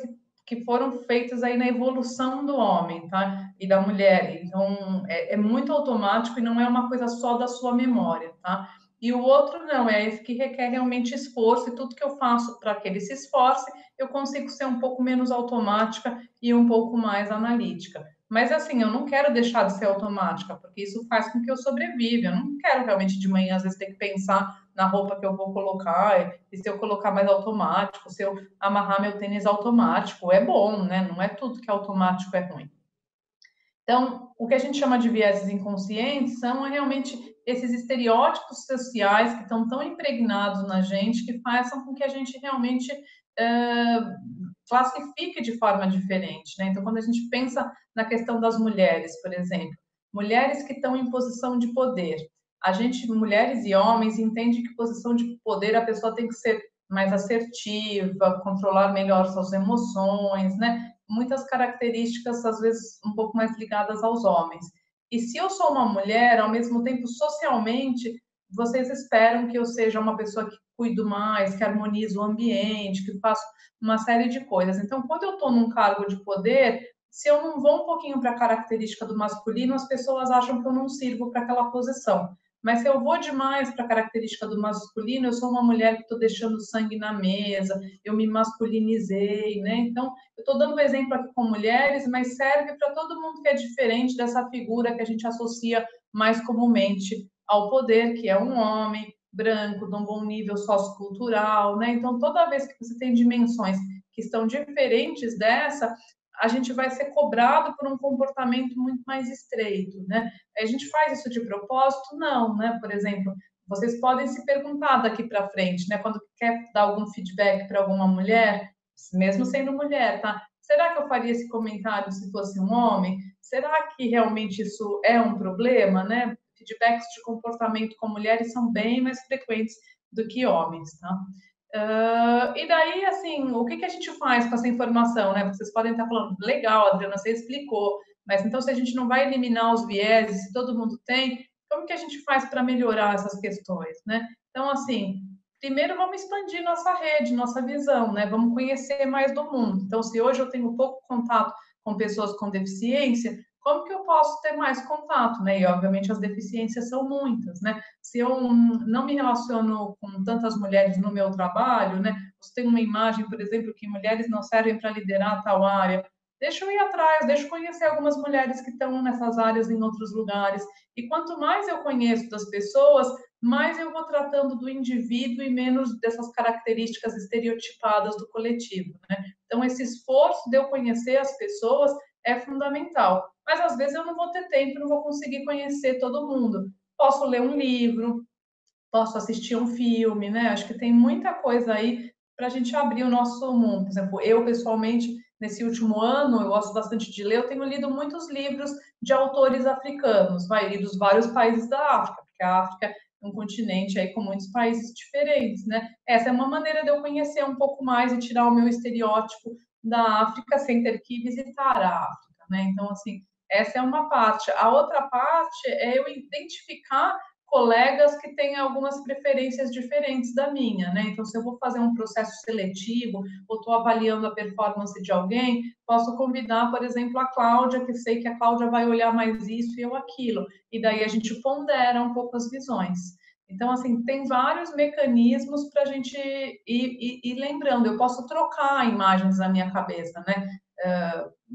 que foram feitas aí na evolução do homem, tá? E da mulher. Então, é muito automático e não é uma coisa só da sua memória, tá? E o outro não, é esse que requer realmente esforço, e tudo que eu faço para que ele se esforce, eu consigo ser um pouco menos automática e um pouco mais analítica. Mas, assim, eu não quero deixar de ser automática, porque isso faz com que eu sobreviva. Eu não quero realmente de manhã, às vezes, ter que pensar na roupa que eu vou colocar, e se eu colocar mais automático, se eu amarrar meu tênis automático, é bom, né? Não é tudo que é automático é ruim. Então, o que a gente chama de vieses inconscientes são realmente esses estereótipos sociais que estão tão impregnados na gente, que façam com que a gente realmente classifique de forma diferente, né? Então, quando a gente pensa na questão das mulheres, por exemplo, mulheres que estão em posição de poder, a gente, mulheres e homens, entende que posição de poder a pessoa tem que ser mais assertiva, controlar melhor suas emoções, né? Muitas características, às vezes, um pouco mais ligadas aos homens. E se eu sou uma mulher, ao mesmo tempo, socialmente, vocês esperam que eu seja uma pessoa que cuido mais, que harmonizo o ambiente, que faço uma série de coisas. Então, quando eu estou num cargo de poder, se eu não vou um pouquinho para a característica do masculino, as pessoas acham que eu não sirvo para aquela posição. Mas se eu vou demais para a característica do masculino, eu sou uma mulher que estou deixando sangue na mesa, eu me masculinizei, né? Então, eu estou dando um exemplo aqui com mulheres, mas serve para todo mundo que é diferente dessa figura que a gente associa mais comumente ao poder, que é um homem branco, de um bom nível sociocultural, né? Então, toda vez que você tem dimensões que estão diferentes dessa, a gente vai ser cobrado por um comportamento muito mais estreito, né? A gente faz isso de propósito? Não, né? Por exemplo, vocês podem se perguntar daqui para frente, né? Quando quer dar algum feedback para alguma mulher, mesmo sendo mulher, tá? Será que eu faria esse comentário se fosse um homem? Será que realmente isso é um problema, né? Feedbacks de comportamento com mulheres são bem mais frequentes do que homens, tá? E daí, assim, o que a gente faz com essa informação, né? Vocês podem estar falando, legal, Adriana, você explicou, mas então se a gente não vai eliminar os vieses, se todo mundo tem, como que a gente faz para melhorar essas questões, né? Então, assim, primeiro vamos expandir nossa rede, nossa visão, né? Vamos conhecer mais do mundo. Então, se hoje eu tenho pouco contato com pessoas com deficiência, como que eu posso ter mais contato, né? E, obviamente, as deficiências são muitas, né? Se eu não me relaciono com tantas mulheres no meu trabalho, né? Você tem uma imagem, por exemplo, que mulheres não servem para liderar tal área. Deixa eu ir atrás, deixa eu conhecer algumas mulheres que estão nessas áreas em outros lugares. E quanto mais eu conheço das pessoas, mais eu vou tratando do indivíduo e menos dessas características estereotipadas do coletivo, né? Então, esse esforço de eu conhecer as pessoas é fundamental. Mas, às vezes, eu não vou ter tempo, não vou conseguir conhecer todo mundo. Posso ler um livro, posso assistir um filme, né? Acho que tem muita coisa aí para a gente abrir o nosso mundo. Por exemplo, eu, pessoalmente, nesse último ano, eu gosto bastante de ler, eu tenho lido muitos livros de autores africanos, e dos vários países da África, porque a África é um continente aí com muitos países diferentes, né? Essa é uma maneira de eu conhecer um pouco mais e tirar o meu estereótipo da África sem ter que visitar a África, né? Então, assim, essa é uma parte. A outra parte é eu identificar colegas que têm algumas preferências diferentes da minha, né? Então, se eu vou fazer um processo seletivo ou estou avaliando a performance de alguém, posso convidar, por exemplo, a Cláudia, que sei que a Cláudia vai olhar mais isso e eu aquilo. E daí a gente pondera um pouco as visões. Então, assim, tem vários mecanismos para a gente ir lembrando. Eu posso trocar imagens na minha cabeça, né?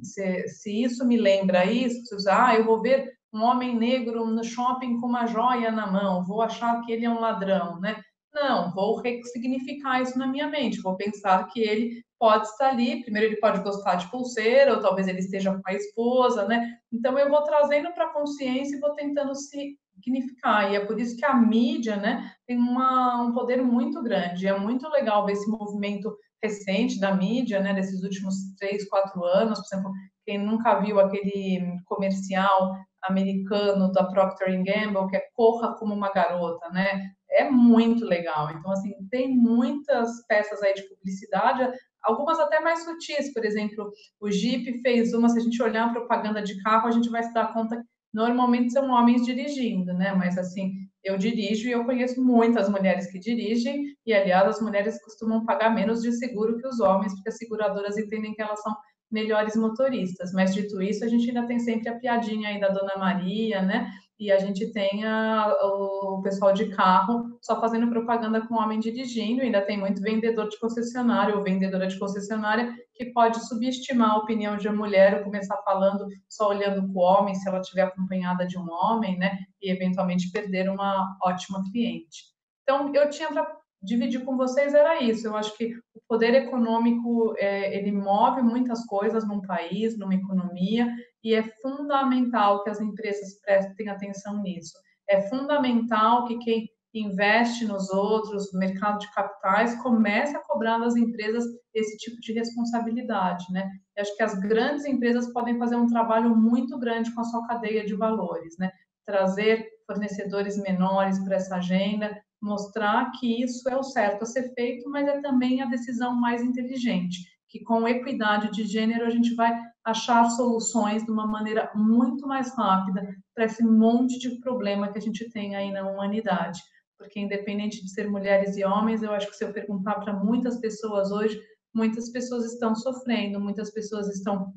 Se isso me lembra isso, eu vou ver um homem negro no shopping com uma joia na mão, vou achar que ele é um ladrão, né? Não, vou ressignificar isso na minha mente, vou pensar que ele pode estar ali, primeiro ele pode gostar de pulseira, ou talvez ele esteja com a esposa, né? Então eu vou trazendo para a consciência e vou tentando significar, e é por isso que a mídia, né, tem um poder muito grande, é muito legal ver esse movimento recente da mídia, né, desses últimos 3, 4 anos, por exemplo, quem nunca viu aquele comercial americano da Procter & Gamble, que é Corra como uma Garota, né? É muito legal. Então, assim, tem muitas peças aí de publicidade, algumas até mais sutis. Por exemplo, o Jeep fez uma, se a gente olhar a propaganda de carro, a gente vai se dar conta que normalmente são homens dirigindo, né? Mas, assim, eu dirijo e eu conheço muitas mulheres que dirigem e, aliás, as mulheres costumam pagar menos de seguro que os homens, porque as seguradoras entendem que elas são melhores motoristas, mas dito isso, a gente ainda tem sempre a piadinha aí da Dona Maria, né? E a gente tem o pessoal de carro só fazendo propaganda com homem dirigindo, ainda tem muito vendedor de concessionária ou vendedora de concessionária que pode subestimar a opinião de uma mulher ou começar falando só olhando para o homem, se ela estiver acompanhada de um homem, né? E eventualmente perder uma ótima cliente. Então, eu tinha para dividir com vocês era isso. Eu acho que o poder econômico, ele move muitas coisas num país, numa economia, e é fundamental que as empresas prestem atenção nisso. É fundamental que quem investe nos outros, no mercado de capitais, comece a cobrar das empresas esse tipo de responsabilidade, né? Eu acho que as grandes empresas podem fazer um trabalho muito grande com a sua cadeia de valores, né? Trazer fornecedores menores para essa agenda, mostrar que isso é o certo a ser feito, mas é também a decisão mais inteligente, que com equidade de gênero a gente vai achar soluções de uma maneira muito mais rápida para esse monte de problema que a gente tem aí na humanidade. Porque independente de ser mulheres e homens, eu acho que se eu perguntar para muitas pessoas hoje, muitas pessoas estão sofrendo, muitas pessoas estão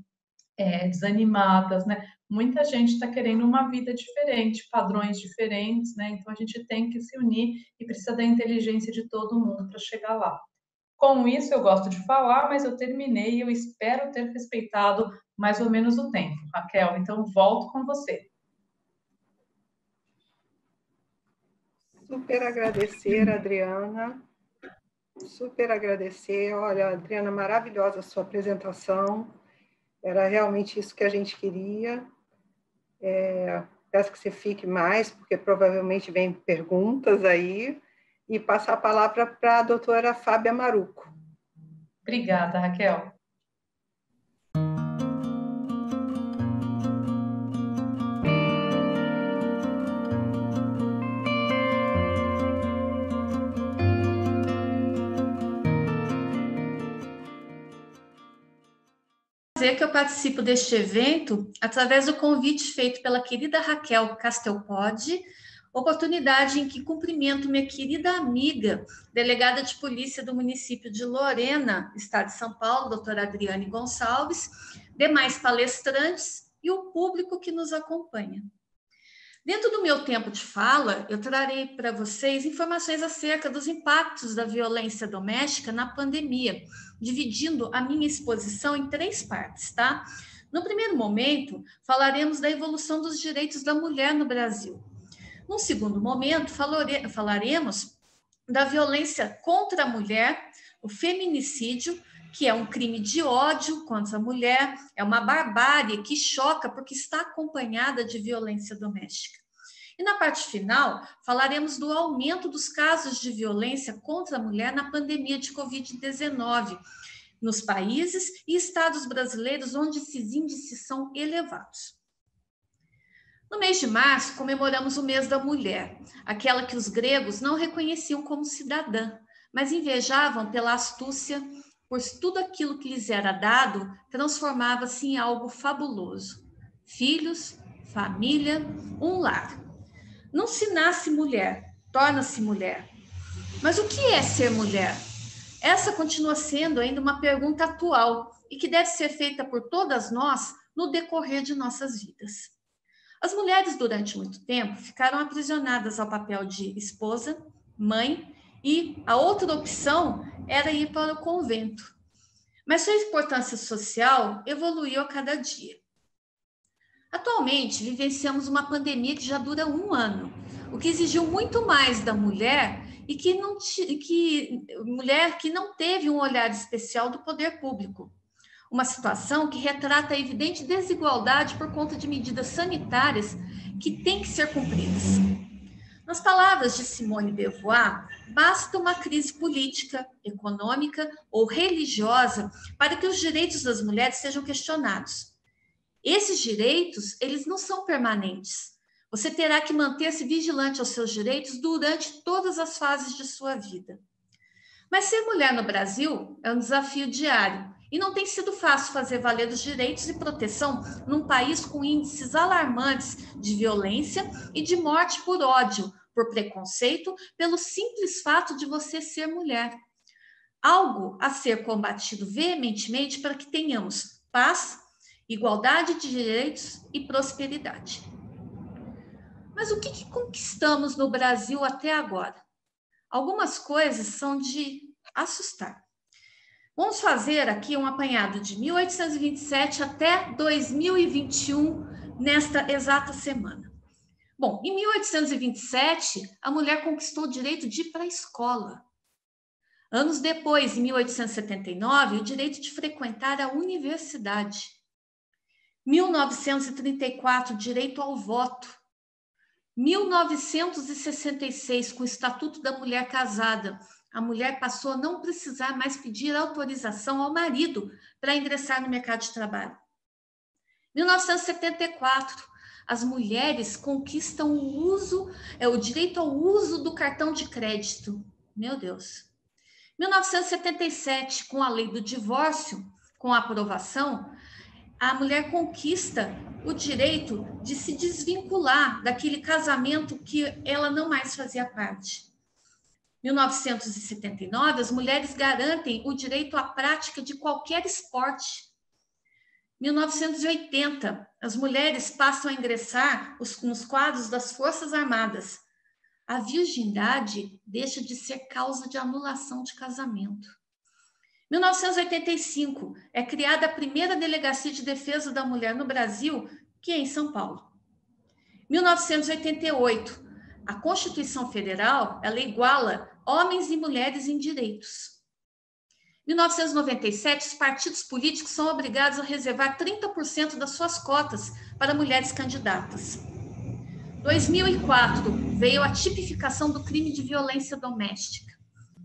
desanimadas, né? Muita gente está querendo uma vida diferente, padrões diferentes, né? Então a gente tem que se unir e precisa da inteligência de todo mundo para chegar lá. Com isso eu gosto de falar, mas eu terminei e eu espero ter respeitado mais ou menos o tempo, Raquel. Então volto com você. Super agradecer, Adriana. Super agradecer. Olha, Adriana, maravilhosa a sua apresentação. Era realmente isso que a gente queria. Peço que você fique mais, porque provavelmente vem perguntas aí. E passar a palavra para a doutora Fábia Maruco. Obrigada, Raquel. Que eu participo deste evento através do convite feito pela querida Raquel Castelpode, oportunidade em que cumprimento minha querida amiga, delegada de polícia do município de Lorena, estado de São Paulo, doutora Adriane Gonçalves, demais palestrantes e o público que nos acompanha. Dentro do meu tempo de fala, eu trarei para vocês informações acerca dos impactos da violência doméstica na pandemia, dividindo a minha exposição em 3 partes, tá? No primeiro momento, falaremos da evolução dos direitos da mulher no Brasil. Num segundo momento, falaremos da violência contra a mulher, o feminicídio, que é um crime de ódio contra a mulher, é uma barbárie que choca porque está acompanhada de violência doméstica. E na parte final, falaremos do aumento dos casos de violência contra a mulher na pandemia de Covid-19, nos países e estados brasileiros onde esses índices são elevados. No mês de março, comemoramos o mês da mulher, aquela que os gregos não reconheciam como cidadã, mas invejavam pela astúcia, pois tudo aquilo que lhes era dado transformava-se em algo fabuloso. Filhos, família, um lar. Não se nasce mulher, torna-se mulher. Mas o que é ser mulher? Essa continua sendo ainda uma pergunta atual e que deve ser feita por todas nós no decorrer de nossas vidas. As mulheres, durante muito tempo, ficaram aprisionadas ao papel de esposa, mãe, e a outra opção era ir para o convento. Mas sua importância social evoluiu a cada dia. Atualmente, vivenciamos uma pandemia que já dura 1 ano, o que exigiu muito mais da mulher e mulher que não teve um olhar especial do poder público. Uma situação que retrata a evidente desigualdade por conta de medidas sanitárias que têm que ser cumpridas. Nas palavras de Simone de Beauvoir, basta uma crise política, econômica ou religiosa para que os direitos das mulheres sejam questionados. Esses direitos, eles não são permanentes. Você terá que manter-se vigilante aos seus direitos durante todas as fases de sua vida. Mas ser mulher no Brasil é um desafio diário e não tem sido fácil fazer valer os direitos e proteção num país com índices alarmantes de violência e de morte por ódio, por preconceito, pelo simples fato de você ser mulher. Algo a ser combatido veementemente para que tenhamos paz, igualdade de direitos e prosperidade. Mas o que conquistamos no Brasil até agora? Algumas coisas são de assustar. Vamos fazer aqui um apanhado de 1827 até 2021, nesta exata semana. Bom, em 1827, a mulher conquistou o direito de ir para a escola. Anos depois, em 1879, o direito de frequentar a universidade. 1934, direito ao voto. 1966, com o Estatuto da Mulher Casada, a mulher passou a não precisar mais pedir autorização ao marido para ingressar no mercado de trabalho. 1974, as mulheres conquistam o direito ao uso do cartão de crédito. Meu Deus. 1977, com a lei do divórcio, com a aprovação, a mulher conquista o direito de se desvincular daquele casamento que ela não mais fazia parte. 1979, as mulheres garantem o direito à prática de qualquer esporte. 1980, as mulheres passam a ingressar nos quadros das Forças Armadas. A virgindade deixa de ser causa de anulação de casamento. 1985, é criada a primeira Delegacia de Defesa da Mulher no Brasil, que é em São Paulo. 1988, a Constituição Federal, ela iguala homens e mulheres em direitos. 1997, os partidos políticos são obrigados a reservar 30% das suas cotas para mulheres candidatas. 2004, veio a tipificação do crime de violência doméstica.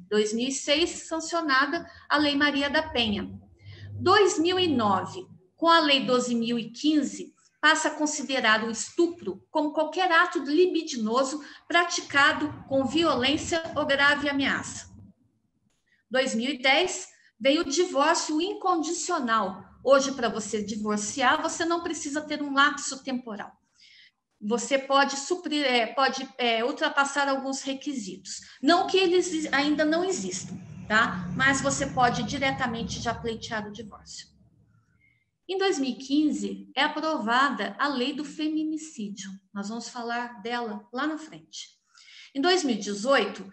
2006, sancionada a Lei Maria da Penha. 2009, com a Lei 12.015, passa a considerar o estupro como qualquer ato libidinoso praticado com violência ou grave ameaça. 2010, veio o divórcio incondicional. Hoje, para você divorciar, você não precisa ter um lapso temporal. Você pode ultrapassar alguns requisitos. Não que eles ainda não existam, tá? Mas você pode diretamente já pleitear o divórcio. Em 2015, é aprovada a lei do feminicídio. Nós vamos falar dela lá na frente. Em 2018,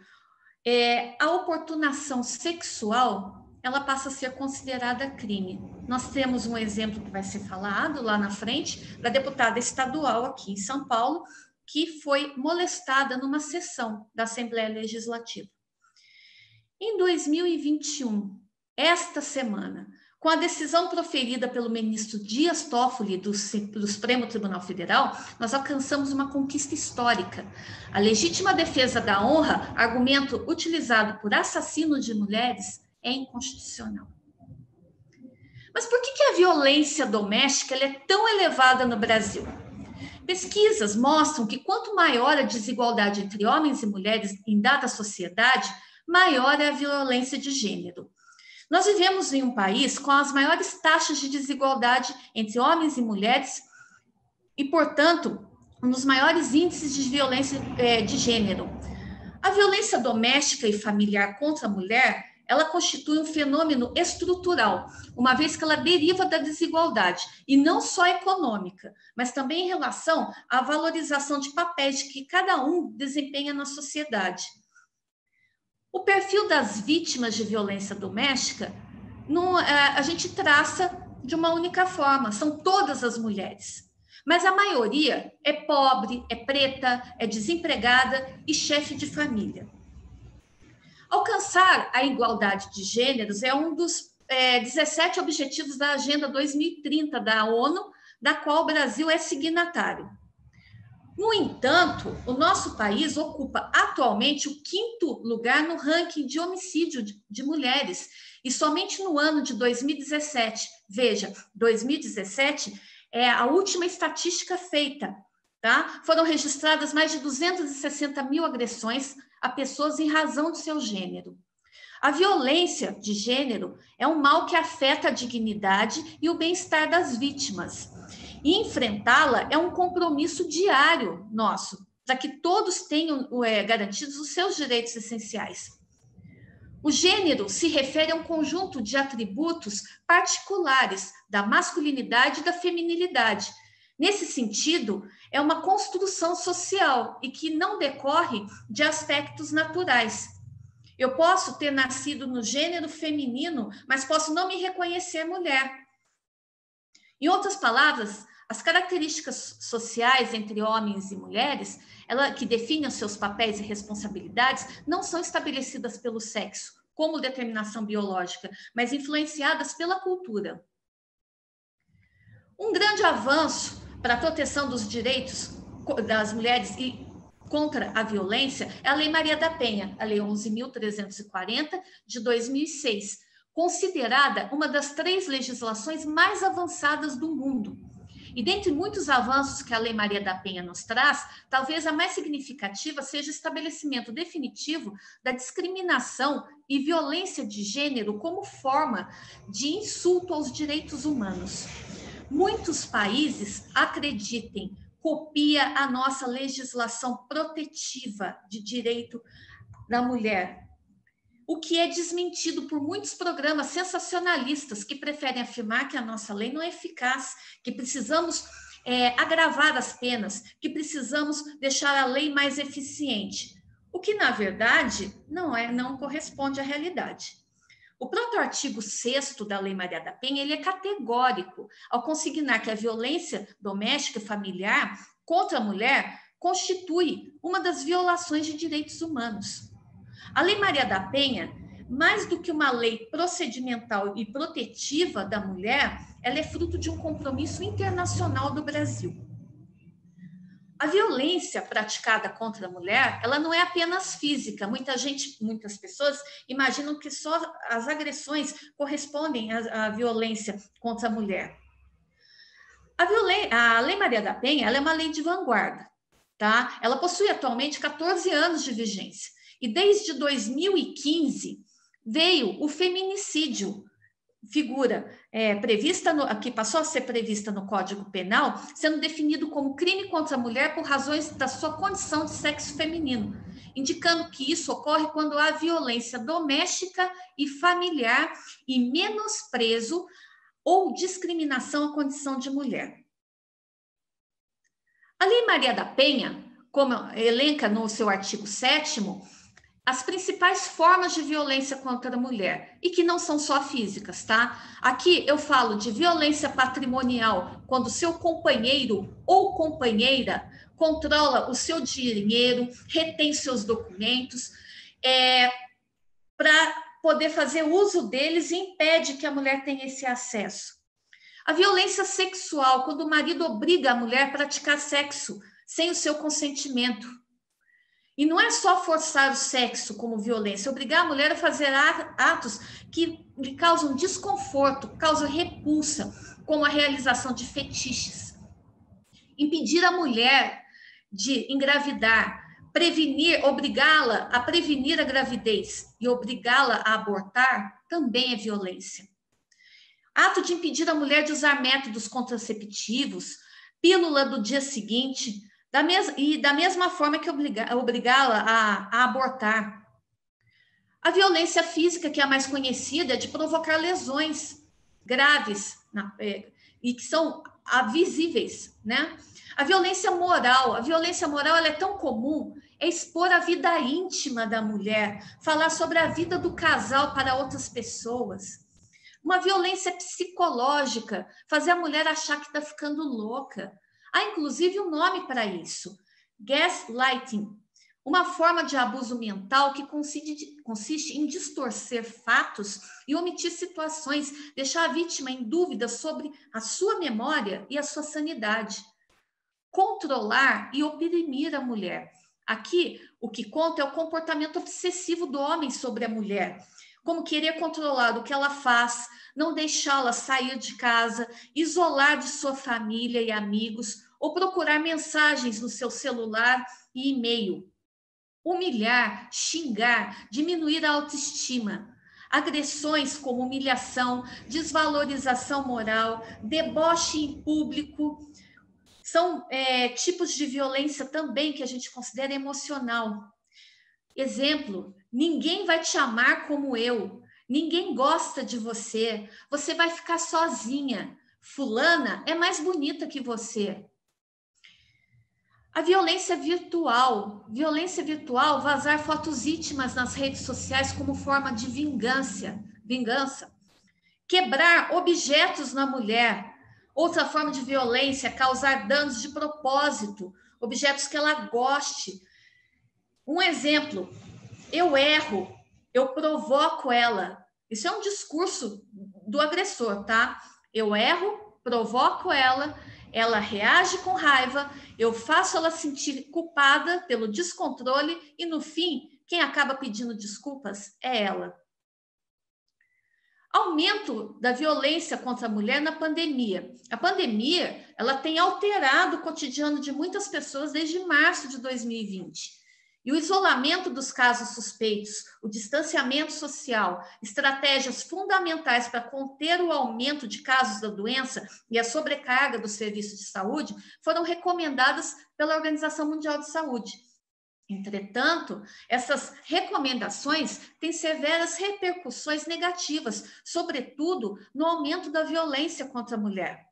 a oportunação sexual, ela passa a ser considerada crime. Nós temos um exemplo que vai ser falado lá na frente, da deputada estadual aqui em São Paulo, que foi molestada numa sessão da Assembleia Legislativa. Em 2021, esta semana, com a decisão proferida pelo ministro Dias Toffoli do Supremo Tribunal Federal, nós alcançamos uma conquista histórica. A legítima defesa da honra, argumento utilizado por assassinos de mulheres, é inconstitucional. Mas por que a violência doméstica ela é tão elevada no Brasil? Pesquisas mostram que quanto maior a desigualdade entre homens e mulheres em dada sociedade, maior é a violência de gênero. Nós vivemos em um país com as maiores taxas de desigualdade entre homens e mulheres e, portanto, um dos maiores índices de violência de gênero. A violência doméstica e familiar contra a mulher, ela constitui um fenômeno estrutural, uma vez que ela deriva da desigualdade, e não só econômica, mas também em relação à valorização de papéis que cada um desempenha na sociedade. O perfil das vítimas de violência doméstica, a gente traça de uma única forma, são todas as mulheres. Mas a maioria é pobre, é preta, é desempregada e chefe de família. Alcançar a igualdade de gêneros é um dos 17 objetivos da Agenda 2030 da ONU, da qual o Brasil é signatário. No entanto, o nosso país ocupa atualmente o 5º lugar no ranking de homicídio de mulheres, e somente no ano de 2017, veja, 2017 é a última estatística feita, tá? Foram registradas mais de 260 mil agressões a pessoas em razão do seu gênero. A violência de gênero é um mal que afeta a dignidade e o bem-estar das vítimas. E enfrentá-la é um compromisso diário nosso, para que todos tenham garantidos os seus direitos essenciais. O gênero se refere a um conjunto de atributos particulares da masculinidade e da feminilidade. Nesse sentido, é uma construção social e que não decorre de aspectos naturais. Eu posso ter nascido no gênero feminino, mas posso não me reconhecer mulher. Em outras palavras, as características sociais entre homens e mulheres, que definem os seus papéis e responsabilidades, não são estabelecidas pelo sexo, como determinação biológica, mas influenciadas pela cultura. Um grande avanço para a proteção dos direitos das mulheres e contra a violência é a Lei Maria da Penha, a Lei 11.340, de 2006, considerada uma das 3 legislações mais avançadas do mundo. E dentre muitos avanços que a Lei Maria da Penha nos traz, talvez a mais significativa seja o estabelecimento definitivo da discriminação e violência de gênero como forma de insulto aos direitos humanos. Muitos países, acreditem, copia a nossa legislação protetiva de direito da mulher, o que é desmentido por muitos programas sensacionalistas que preferem afirmar que a nossa lei não é eficaz, que precisamos agravar as penas, que precisamos deixar a lei mais eficiente, o que, na verdade, não corresponde à realidade. O próprio artigo 6º da Lei Maria da Penha, ele é categórico ao consignar que a violência doméstica e familiar contra a mulher constitui uma das violações de direitos humanos. A Lei Maria da Penha, mais do que uma lei procedimental e protetiva da mulher, ela é fruto de um compromisso internacional do Brasil. A violência praticada contra a mulher, ela não é apenas física. Muitas pessoas imaginam que só as agressões correspondem à violência contra a mulher. A Lei Maria da Penha, ela é uma lei de vanguarda, tá? Ela possui atualmente 14 anos de vigência. E desde 2015 veio o feminicídio, figura que passou a ser prevista no Código Penal, sendo definido como crime contra a mulher por razões da sua condição de sexo feminino, indicando que isso ocorre quando há violência doméstica e familiar e menosprezo ou discriminação à condição de mulher. A Lei Maria da Penha, como elenca no seu artigo 7º, as principais formas de violência contra a mulher, e que não são só físicas, tá? Aqui eu falo de violência patrimonial, quando seu companheiro ou companheira controla o seu dinheiro, retém seus documentos, para poder fazer uso deles e impede que a mulher tenha esse acesso. A violência sexual, quando o marido obriga a mulher a praticar sexo sem o seu consentimento. E não é só forçar o sexo como violência, obrigar a mulher a fazer atos que lhe causam desconforto, causam repulsa, como a realização de fetiches. Impedir a mulher de engravidar, obrigá-la a prevenir a gravidez e obrigá-la a abortar também é violência. Ato de impedir a mulher de usar métodos contraceptivos, pílula do dia seguinte, da mesma forma que obrigá-la a abortar. A violência física, que é a mais conhecida, é de provocar lesões graves e que são visíveis, né? A violência moral ela é tão comum, é expor a vida íntima da mulher, falar sobre a vida do casal para outras pessoas. Uma violência psicológica, fazer a mulher achar que está ficando louca. Há, inclusive, um nome para isso, gaslighting, uma forma de abuso mental que consiste em distorcer fatos e omitir situações, deixar a vítima em dúvida sobre a sua memória e a sua sanidade. Controlar e oprimir a mulher. Aqui, o que conta é o comportamento obsessivo do homem sobre a mulher, como querer controlar o que ela faz, não deixá-la sair de casa, isolar de sua família e amigos, ou procurar mensagens no seu celular e e-mail. Humilhar, xingar, diminuir a autoestima. Agressões como humilhação, desvalorização moral, deboche em público, são tipos de violência também que a gente considera emocional. Exemplo, ninguém vai te amar como eu, ninguém gosta de você, você vai ficar sozinha, fulana é mais bonita que você. A violência virtual, vazar fotos íntimas nas redes sociais como forma de vingança. Quebrar objetos na mulher, outra forma de violência, causar danos de propósito, objetos que ela goste. Um exemplo, eu erro, eu provoco ela. Isso é um discurso do agressor, tá? Eu erro, provoco ela reage com raiva, eu faço ela sentir culpada pelo descontrole e, no fim, quem acaba pedindo desculpas é ela. Aumento da violência contra a mulher na pandemia. A pandemia, ela tem alterado o cotidiano de muitas pessoas desde março de 2020. E o isolamento dos casos suspeitos, o distanciamento social, estratégias fundamentais para conter o aumento de casos da doença e a sobrecarga dos serviços de saúde foram recomendadas pela Organização Mundial de Saúde. Entretanto, essas recomendações têm severas repercussões negativas, sobretudo no aumento da violência contra a mulher.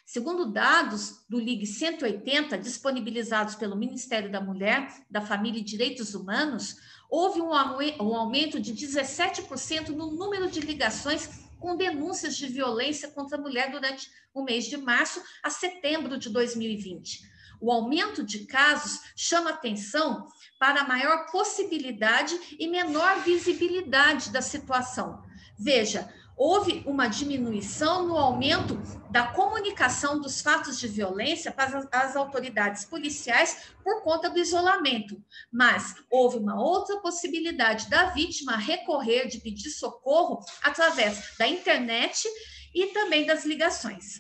Segundo dados do Ligue 180, disponibilizados pelo Ministério da Mulher, da Família e Direitos Humanos, houve um aumento de 17% no número de ligações com denúncias de violência contra a mulher durante o mês de março a setembro de 2020. O aumento de casos chama atenção para a maior possibilidade e menor visibilidade da situação. Veja, houve uma diminuição no aumento da comunicação dos fatos de violência para as autoridades policiais por conta do isolamento, mas houve uma outra possibilidade da vítima recorrer, de pedir socorro através da internet e também das ligações.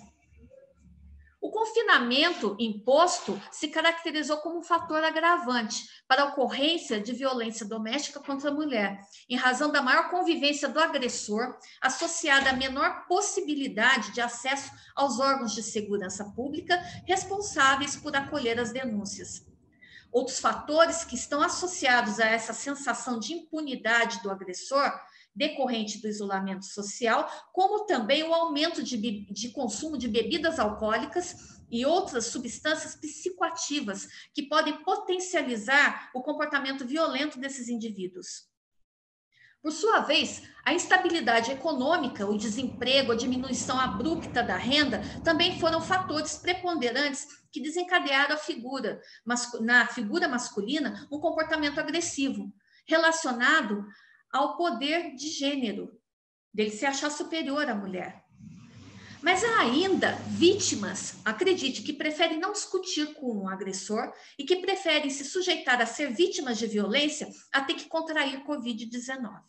O confinamento imposto se caracterizou como um fator agravante para a ocorrência de violência doméstica contra a mulher, em razão da maior convivência do agressor, associada à menor possibilidade de acesso aos órgãos de segurança pública responsáveis por acolher as denúncias. Outros fatores que estão associados a essa sensação de impunidade do agressor decorrente do isolamento social, como também o aumento de consumo de bebidas alcoólicas e outras substâncias psicoativas que podem potencializar o comportamento violento desses indivíduos. Por sua vez, a instabilidade econômica, o desemprego, a diminuição abrupta da renda também foram fatores preponderantes que desencadearam na figura masculina um comportamento agressivo, relacionado ao poder de gênero, dele se achar superior à mulher. Mas há ainda vítimas, acredite, que preferem não discutir com o agressor e que preferem se sujeitar a ser vítimas de violência a ter que contrair Covid-19.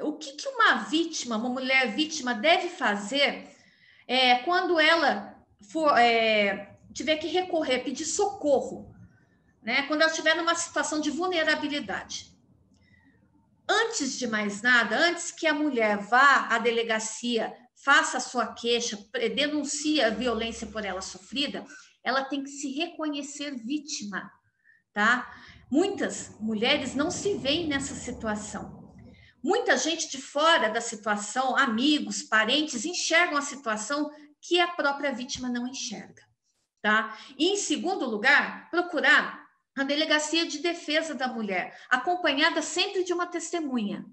O que uma vítima, uma mulher vítima, deve fazer quando ela tiver que recorrer, pedir socorro, né? Quando ela estiver numa situação de vulnerabilidade? Antes de mais nada, antes que a mulher vá à delegacia, faça a sua queixa, denuncie a violência por ela sofrida, ela tem que se reconhecer vítima, tá? Muitas mulheres não se veem nessa situação. Muita gente de fora da situação, amigos, parentes, enxergam a situação que a própria vítima não enxerga, tá? E, em segundo lugar, procurar a Delegacia de Defesa da Mulher, acompanhada sempre de uma testemunha.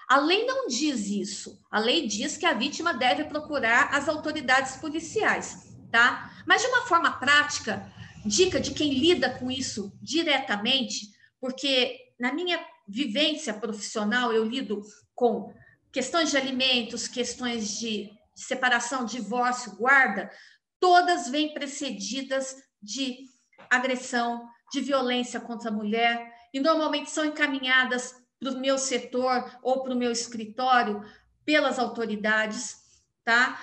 A lei não diz isso. A lei diz que a vítima deve procurar as autoridades policiais, tá? Mas, de uma forma prática, dica de quem lida com isso diretamente, porque na minha vivência profissional eu lido com questões de alimentos, questões de separação, divórcio, guarda, todas vêm precedidas de agressão, de violência contra a mulher, e normalmente são encaminhadas para o meu setor ou para o meu escritório pelas autoridades, tá?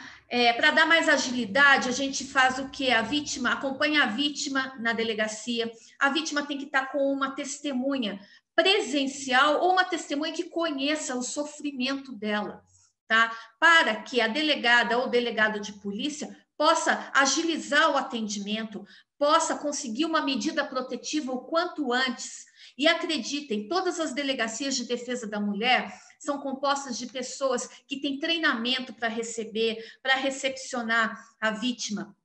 Para dar mais agilidade, a gente faz o quê? A vítima acompanha a vítima na delegacia, a vítima tem que estar com uma testemunha presencial ou uma testemunha que conheça o sofrimento dela, tá? Para que a delegada ou delegado de polícia possa agilizar o atendimento, possa conseguir uma medida protetiva o quanto antes. E acreditem, todas as delegacias de defesa da mulher são compostas de pessoas que têm treinamento para receber, para recepcionar a vítima.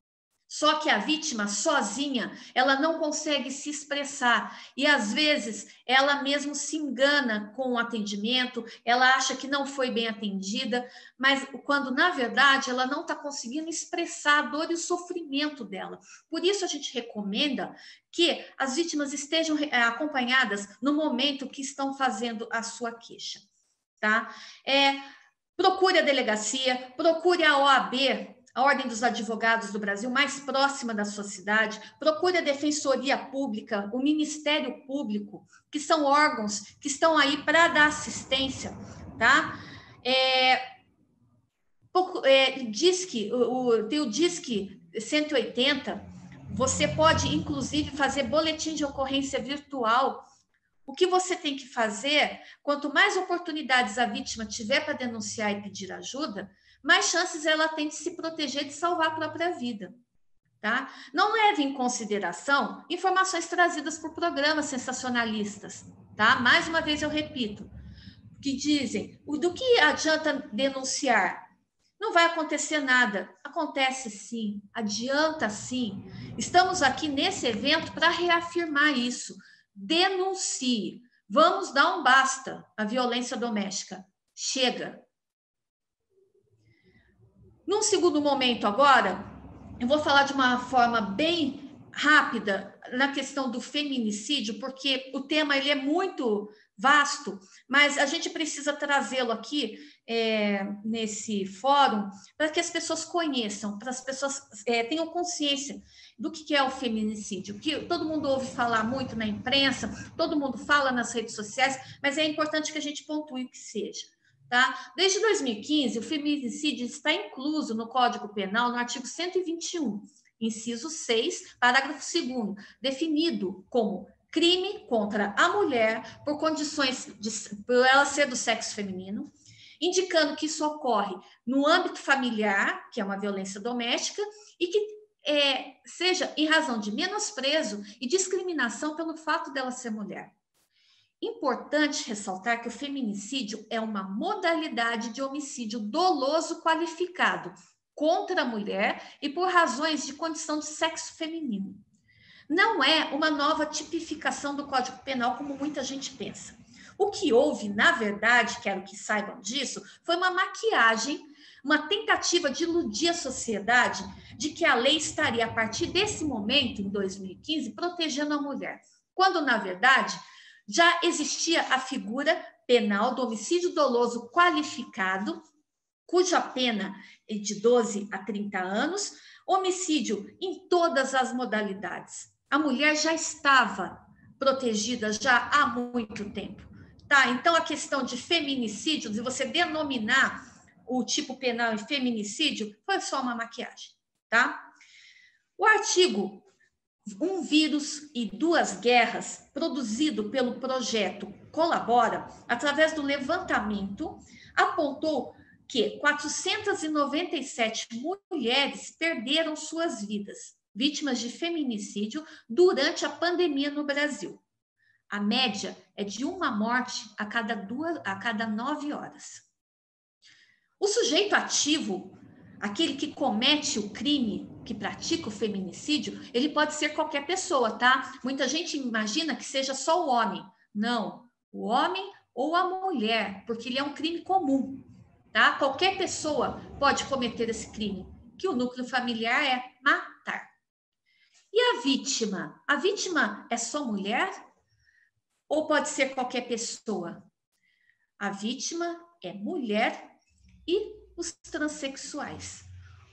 Só que a vítima, sozinha, ela não consegue se expressar. E, às vezes, ela mesmo se engana com o atendimento, ela acha que não foi bem atendida, mas quando, na verdade, ela não está conseguindo expressar a dor e o sofrimento dela. Por isso, a gente recomenda que as vítimas estejam acompanhadas no momento que estão fazendo a sua queixa, tá? Procure a delegacia, procure a OAB, a Ordem dos Advogados do Brasil, mais próxima da sua cidade, procure a Defensoria Pública, o Ministério Público, que são órgãos que estão aí para dar assistência, tá? Tem o Disque 180, você pode, inclusive, fazer boletim de ocorrência virtual. O que você tem que fazer, quanto mais oportunidades a vítima tiver para denunciar e pedir ajuda, mais chances ela tem de se proteger, de salvar a própria vida, tá? Não leve em consideração informações trazidas por programas sensacionalistas, tá? Mais uma vez eu repito, que dizem, do que adianta denunciar? Não vai acontecer nada. Acontece sim, adianta sim. Estamos aqui nesse evento para reafirmar isso. Denuncie. Vamos dar um basta à violência doméstica. Chega. Num segundo momento agora, eu vou falar de uma forma bem rápida na questão do feminicídio, porque o tema ele é muito vasto, mas a gente precisa trazê-lo aqui nesse fórum para que as pessoas conheçam, para as pessoas tenham consciência do que é o feminicídio, que todo mundo ouve falar muito na imprensa, todo mundo fala nas redes sociais, mas é importante que a gente pontue o que seja. Tá? Desde 2015, o feminicídio está incluso no Código Penal, no artigo 121, inciso 6, parágrafo 2º, definido como crime contra a mulher por condições por ela ser do sexo feminino, indicando que isso ocorre no âmbito familiar, que é uma violência doméstica, e que seja em razão de menosprezo e discriminação pelo fato dela ser mulher. Importante ressaltar que o feminicídio é uma modalidade de homicídio doloso qualificado contra a mulher e por razões de condição de sexo feminino. Não é uma nova tipificação do Código Penal, como muita gente pensa. O que houve, na verdade, quero que saibam disso, foi uma maquiagem, uma tentativa de iludir a sociedade de que a lei estaria, a partir desse momento, em 2015, protegendo a mulher, quando, na verdade, já existia a figura penal do homicídio doloso qualificado, cuja pena é de 12 a 30 anos, homicídio em todas as modalidades. A mulher já estava protegida já há muito tempo. Tá? Então, a questão de feminicídio, de você denominar o tipo penal em feminicídio, foi só uma maquiagem. Tá? O artigo Um Vírus e Duas Guerras, produzido pelo projeto Colabora, através do levantamento, apontou que 497 mulheres perderam suas vidas, vítimas de feminicídio, durante a pandemia no Brasil. A média é de uma morte a cada 9 horas. O sujeito ativo, aquele que comete o crime, que pratica o feminicídio, ele pode ser qualquer pessoa, tá? Muita gente imagina que seja só o homem. Não, o homem ou a mulher, porque ele é um crime comum, tá? Qualquer pessoa pode cometer esse crime, que o núcleo familiar é matar. E a vítima? A vítima é só mulher? Ou pode ser qualquer pessoa? A vítima é mulher e os transexuais.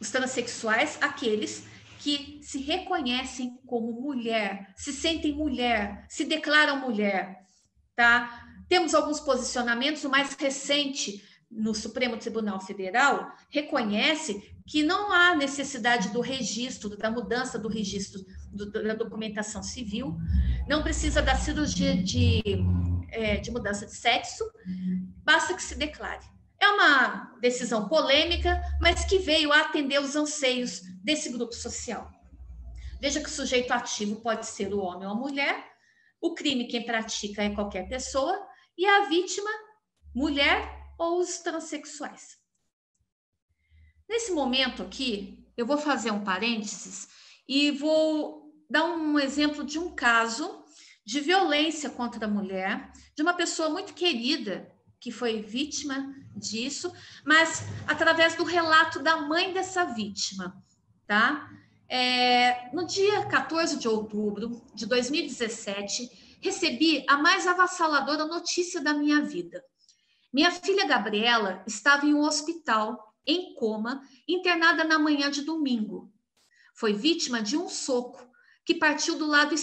Os transexuais, aqueles que se reconhecem como mulher, se sentem mulher, se declaram mulher, tá? Temos alguns posicionamentos, o mais recente no Supremo Tribunal Federal reconhece que não há necessidade do registro, da mudança do registro da documentação civil, não precisa da cirurgia de mudança de sexo, basta que se declare. É uma decisão polêmica, mas que veio a atender os anseios desse grupo social. Veja que o sujeito ativo pode ser o homem ou a mulher, o crime quem pratica é qualquer pessoa, e a vítima, mulher ou os transexuais. Nesse momento aqui, eu vou fazer um parênteses e vou dar um exemplo de um caso de violência contra a mulher, de uma pessoa muito querida, que foi vítima disso, mas através do relato da mãe dessa vítima, tá? No dia 14 de outubro de 2017, recebi a mais avassaladora notícia da minha vida. Minha filha Gabriela estava em um hospital, em coma, internada na manhã de domingo. Foi vítima de um soco que partiu o lado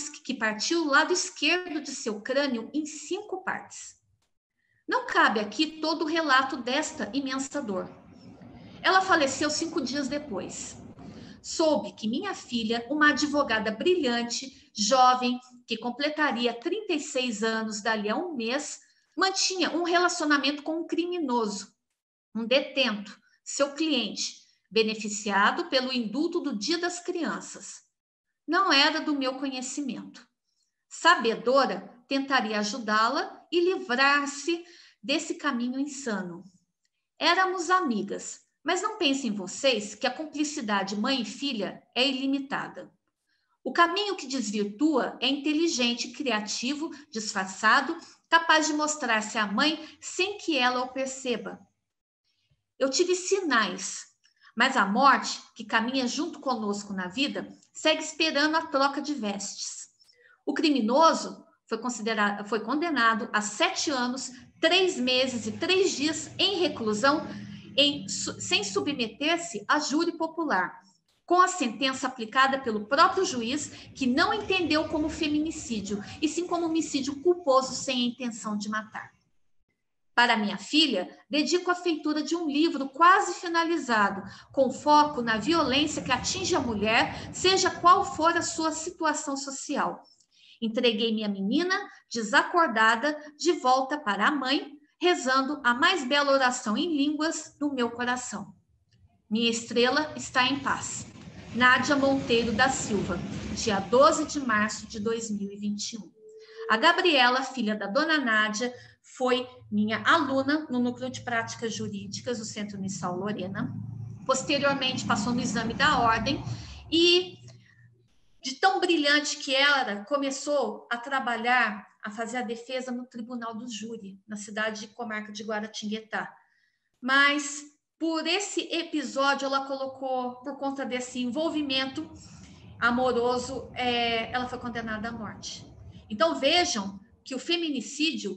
esquerdo de seu crânio em 5 partes. Não cabe aqui todo o relato desta imensa dor. Ela faleceu 5 dias depois. Soube que minha filha, uma advogada brilhante, jovem, que completaria 36 anos dali a um mês, mantinha um relacionamento com um criminoso, um detento, seu cliente, beneficiado pelo indulto do Dia das Crianças. Não era do meu conhecimento. Sabedora, tentaria ajudá-la e livrar-se desse caminho insano. Éramos amigas, mas não pensem vocês que a cumplicidade mãe e filha é ilimitada. O caminho que desvirtua é inteligente, criativo, disfarçado, capaz de mostrar-se à mãe sem que ela o perceba. Eu tive sinais, mas a morte, que caminha junto conosco na vida, segue esperando a troca de vestes. O criminoso foi condenado a 7 anos, 3 meses e 3 dias em reclusão, sem submeter-se a júri popular, com a sentença aplicada pelo próprio juiz, que não entendeu como feminicídio, e sim como homicídio culposo sem a intenção de matar. Para minha filha, dedico a feitura de um livro quase finalizado, com foco na violência que atinge a mulher, seja qual for a sua situação social. Entreguei minha menina, desacordada, de volta para a mãe, rezando a mais bela oração em línguas no meu coração. Minha estrela está em paz. Nádia Monteiro da Silva, dia 12 de março de 2021. A Gabriela, filha da dona Nádia, foi minha aluna no Núcleo de Práticas Jurídicas do Centro Unisal Lorena. Posteriormente, passou no exame da ordem e, de tão brilhante que era, começou a trabalhar, a fazer a defesa no Tribunal do Júri, na cidade de comarca de Guaratinguetá. Mas, por esse episódio, ela colocou, por conta desse envolvimento amoroso, ela foi condenada à morte. Então, vejam que o feminicídio,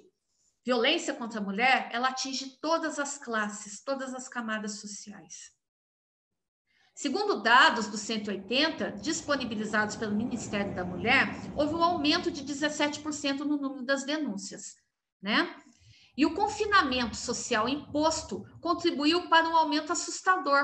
violência contra a mulher, ela atinge todas as classes, todas as camadas sociais. Segundo dados do 180, disponibilizados pelo Ministério da Mulher, houve um aumento de 17% no número das denúncias, né? E o confinamento social imposto contribuiu para um aumento assustador.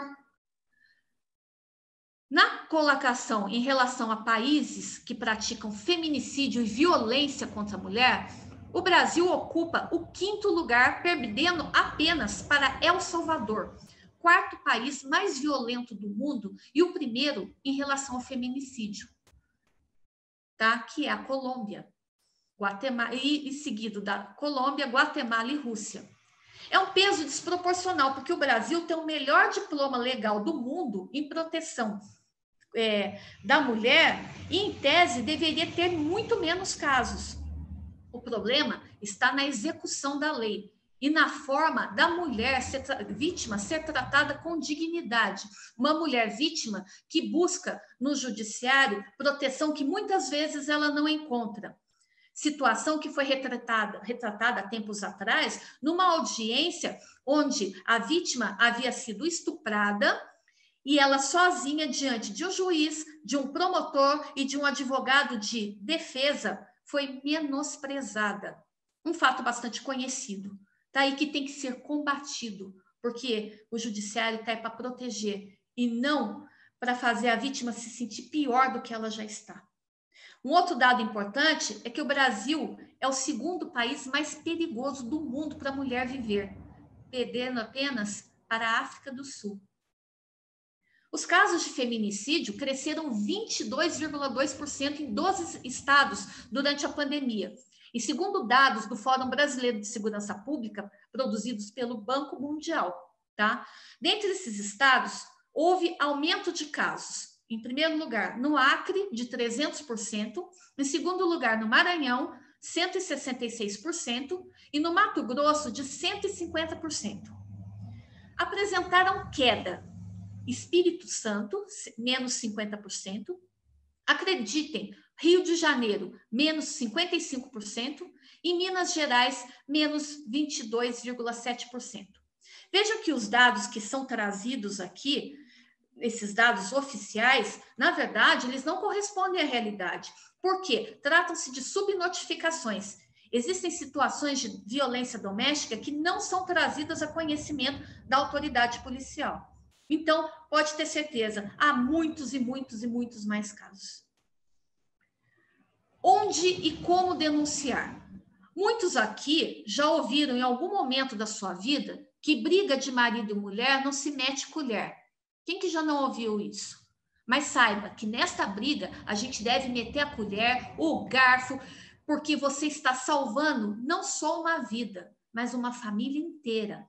Na colocação em relação a países que praticam feminicídio e violência contra a mulher, o Brasil ocupa o 5º lugar, perdendo apenas para El Salvador, 4º país mais violento do mundo e o 1º em relação ao feminicídio, tá? Que é a Colômbia, Guatemala, e seguido da Colômbia, Guatemala e Rússia. É um peso desproporcional, porque o Brasil tem o melhor diploma legal do mundo em proteção da mulher e, em tese, deveria ter muito menos casos. O problema está na execução da lei e na forma da mulher vítima ser tratada com dignidade. Uma mulher vítima que busca no judiciário proteção que muitas vezes ela não encontra. Situação que foi retratada há tempos atrás, numa audiência onde a vítima havia sido estuprada e ela sozinha, diante de um juiz, de um promotor e de um advogado de defesa, foi menosprezada. Um fato bastante conhecido, tá? E que tem que ser combatido, porque o judiciário está aí para proteger e não para fazer a vítima se sentir pior do que ela já está. Um outro dado importante é que o Brasil é o 2º país mais perigoso do mundo para a mulher viver, perdendo apenas para a África do Sul. Os casos de feminicídio cresceram 22,2% em 12 estados durante a pandemia. E segundo dados do Fórum Brasileiro de Segurança Pública, produzidos pelo Banco Mundial, tá? Dentre esses estados, houve aumento de casos. Em primeiro lugar, no Acre, de 300%. Em segundo lugar, no Maranhão, 166%. E no Mato Grosso, de 150%. Apresentaram queda. Espírito Santo, menos 50%. Acreditem, Rio de Janeiro, menos 55%. E Minas Gerais, menos 22,7%. Veja que os dados que são trazidos aqui, esses dados oficiais, na verdade, eles não correspondem à realidade. Por quê? Tratam-se de subnotificações. Existem situações de violência doméstica que não são trazidas a conhecimento da autoridade policial. Então, pode ter certeza, há muitos e muitos e muitos mais casos. Onde e como denunciar? Muitos aqui já ouviram em algum momento da sua vida que briga de marido e mulher não se mete colher. Quem que já não ouviu isso? Mas saiba que nesta briga a gente deve meter a colher, o garfo, porque você está salvando não só uma vida, mas uma família inteira.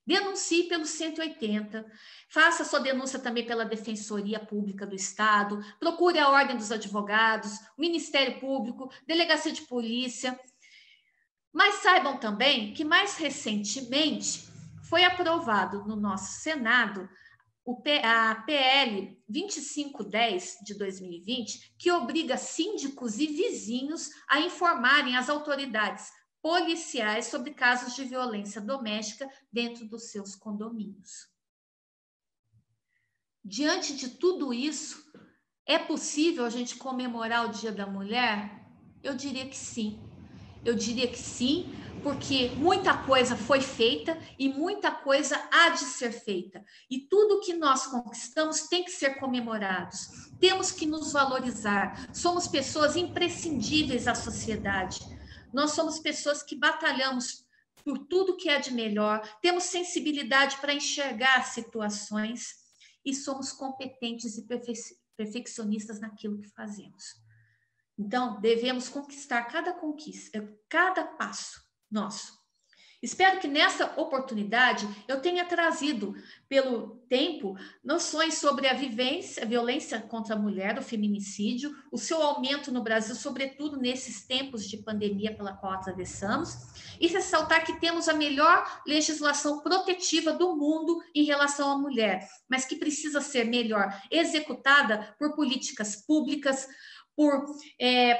Denuncie pelo 180, faça sua denúncia também pela Defensoria Pública do Estado, procure a Ordem dos Advogados, o Ministério Público, Delegacia de Polícia. Mas saibam também que mais recentemente foi aprovado no nosso Senado a PL 2510 de 2020, que obriga síndicos e vizinhos a informarem as autoridades policiais sobre casos de violência doméstica dentro dos seus condomínios. Diante de tudo isso, é possível a gente comemorar o Dia da Mulher? Eu diria que sim. Eu diria que sim, porque muita coisa foi feita e muita coisa há de ser feita. E tudo que nós conquistamos tem que ser comemorados. Temos que nos valorizar. Somos pessoas imprescindíveis à sociedade. Nós somos pessoas que batalhamos por tudo que é de melhor, temos sensibilidade para enxergar situações e somos competentes e perfeccionistas naquilo que fazemos. Então, devemos conquistar cada conquista, cada passo nosso. Espero que nessa oportunidade eu tenha trazido, pelo tempo, noções sobre a violência contra a mulher, o feminicídio, o seu aumento no Brasil, sobretudo nesses tempos de pandemia pela qual atravessamos, e ressaltar que temos a melhor legislação protetiva do mundo em relação à mulher, mas que precisa ser melhor executada por políticas públicas, por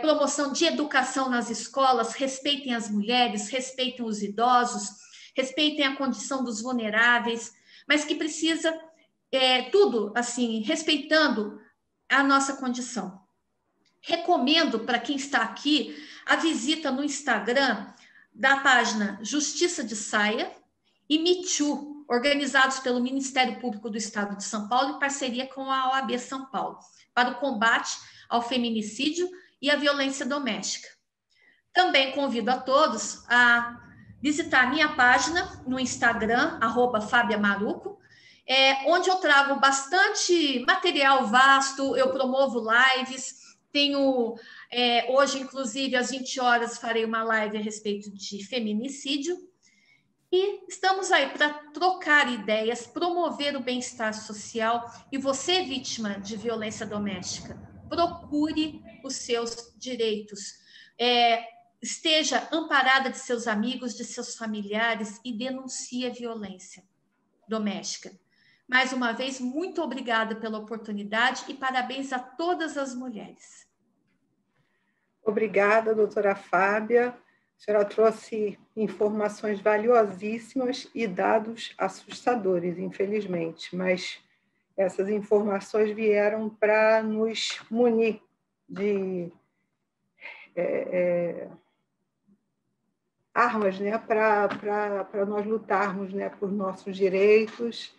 promoção de educação nas escolas, respeitem as mulheres, respeitem os idosos, respeitem a condição dos vulneráveis, mas que precisa tudo assim, respeitando a nossa condição. Recomendo para quem está aqui a visita no Instagram da página Justiça de Saia e Me Too, organizados pelo Ministério Público do Estado de São Paulo em parceria com a OAB São Paulo, para o combate ao feminicídio e à violência doméstica. Também convido a todos a visitar a minha página no Instagram, @FábiaMaruco, onde eu trago bastante material vasto, eu promovo lives, tenho, hoje, inclusive, às 20 horas, farei uma live a respeito de feminicídio, e estamos aí para trocar ideias, promover o bem-estar social, e você, vítima de violência doméstica, procure os seus direitos, esteja amparada de seus amigos, de seus familiares e denuncie a violência doméstica. Mais uma vez, muito obrigada pela oportunidade e parabéns a todas as mulheres. Obrigada, doutora Fábia. A senhora trouxe informações valiosíssimas e dados assustadores, infelizmente, mas essas informações vieram para nos munir de armas, né, para nós lutarmos, né, por nossos direitos.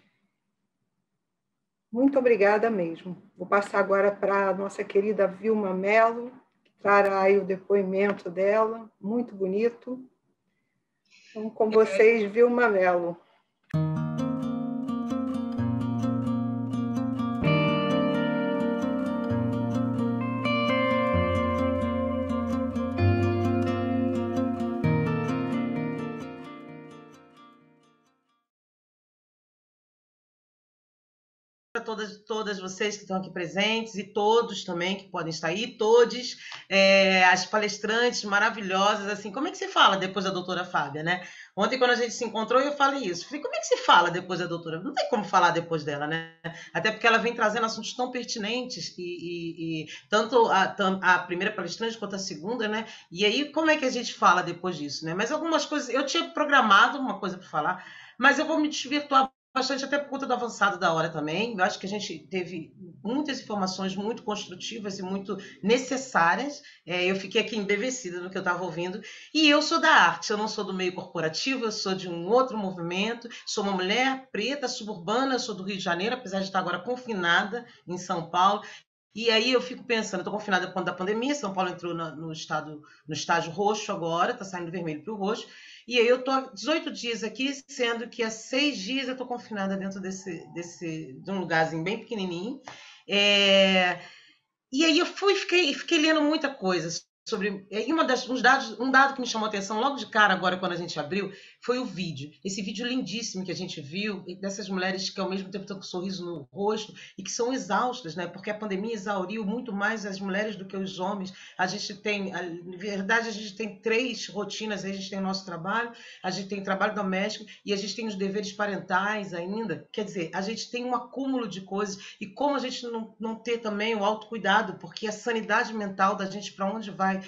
Muito obrigada mesmo. Vou passar agora para a nossa querida Vilma Mello, que trará aí o depoimento dela, muito bonito. Então, com vocês, Vilma Mello. Todas vocês que estão aqui presentes e todos também que podem estar aí, todos, as palestrantes maravilhosas, assim, como é que se fala depois da doutora Fábia, né? Ontem, quando a gente se encontrou, eu falei isso. Falei, como é que se fala depois da doutora? Não tem como falar depois dela, né? Até porque ela vem trazendo assuntos tão pertinentes e tanto a primeira palestrante quanto a segunda, né? E aí, como é que a gente fala depois disso, né? Mas algumas coisas... Eu tinha programado uma coisa para falar, mas eu vou me desvirtuar bastante, até por conta do avançado da hora também. Eu acho que a gente teve muitas informações muito construtivas e muito necessárias. Eu fiquei aqui embevecida no que eu estava ouvindo. E eu sou da arte, eu não sou do meio corporativo, eu sou de um outro movimento, sou uma mulher preta, suburbana, eu sou do Rio de Janeiro, apesar de estar agora confinada em São Paulo. E aí eu fico pensando, estou confinada por conta da pandemia, São Paulo entrou no estágio roxo agora, está saindo do vermelho para o roxo. E aí eu estou há 18 dias aqui, sendo que há 6 dias eu estou confinada dentro de um lugarzinho bem pequenininho. E aí eu fiquei lendo muita coisa sobre... E um dado que me chamou a atenção logo de cara agora, quando a gente abriu, foi o vídeo. Esse vídeo lindíssimo que a gente viu, dessas mulheres que ao mesmo tempo estão com um sorriso no rosto e que são exaustas, né? Porque a pandemia exauriu muito mais as mulheres do que os homens. A gente tem, na verdade, a gente tem 3 rotinas. A gente tem o nosso trabalho, a gente tem o trabalho doméstico e a gente tem os deveres parentais ainda. Quer dizer, a gente tem um acúmulo de coisas. E como a gente não ter também o autocuidado, porque a sanidade mental da gente, para onde vai?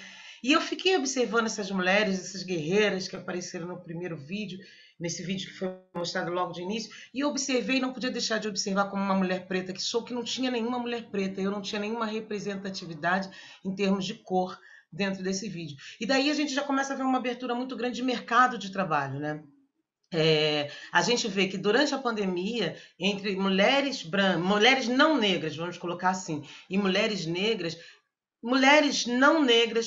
E eu fiquei observando essas mulheres, essas guerreiras que apareceram no primeiro vídeo, nesse vídeo que foi mostrado logo de início, e eu observei, não podia deixar de observar como uma mulher preta que sou, que não tinha nenhuma mulher preta, eu não tinha nenhuma representatividade em termos de cor dentro desse vídeo. E daí a gente já começa a ver uma abertura muito grande de mercado de trabalho, né? A gente vê que durante a pandemia, entre mulheres brancas, mulheres não negras, vamos colocar assim, e mulheres negras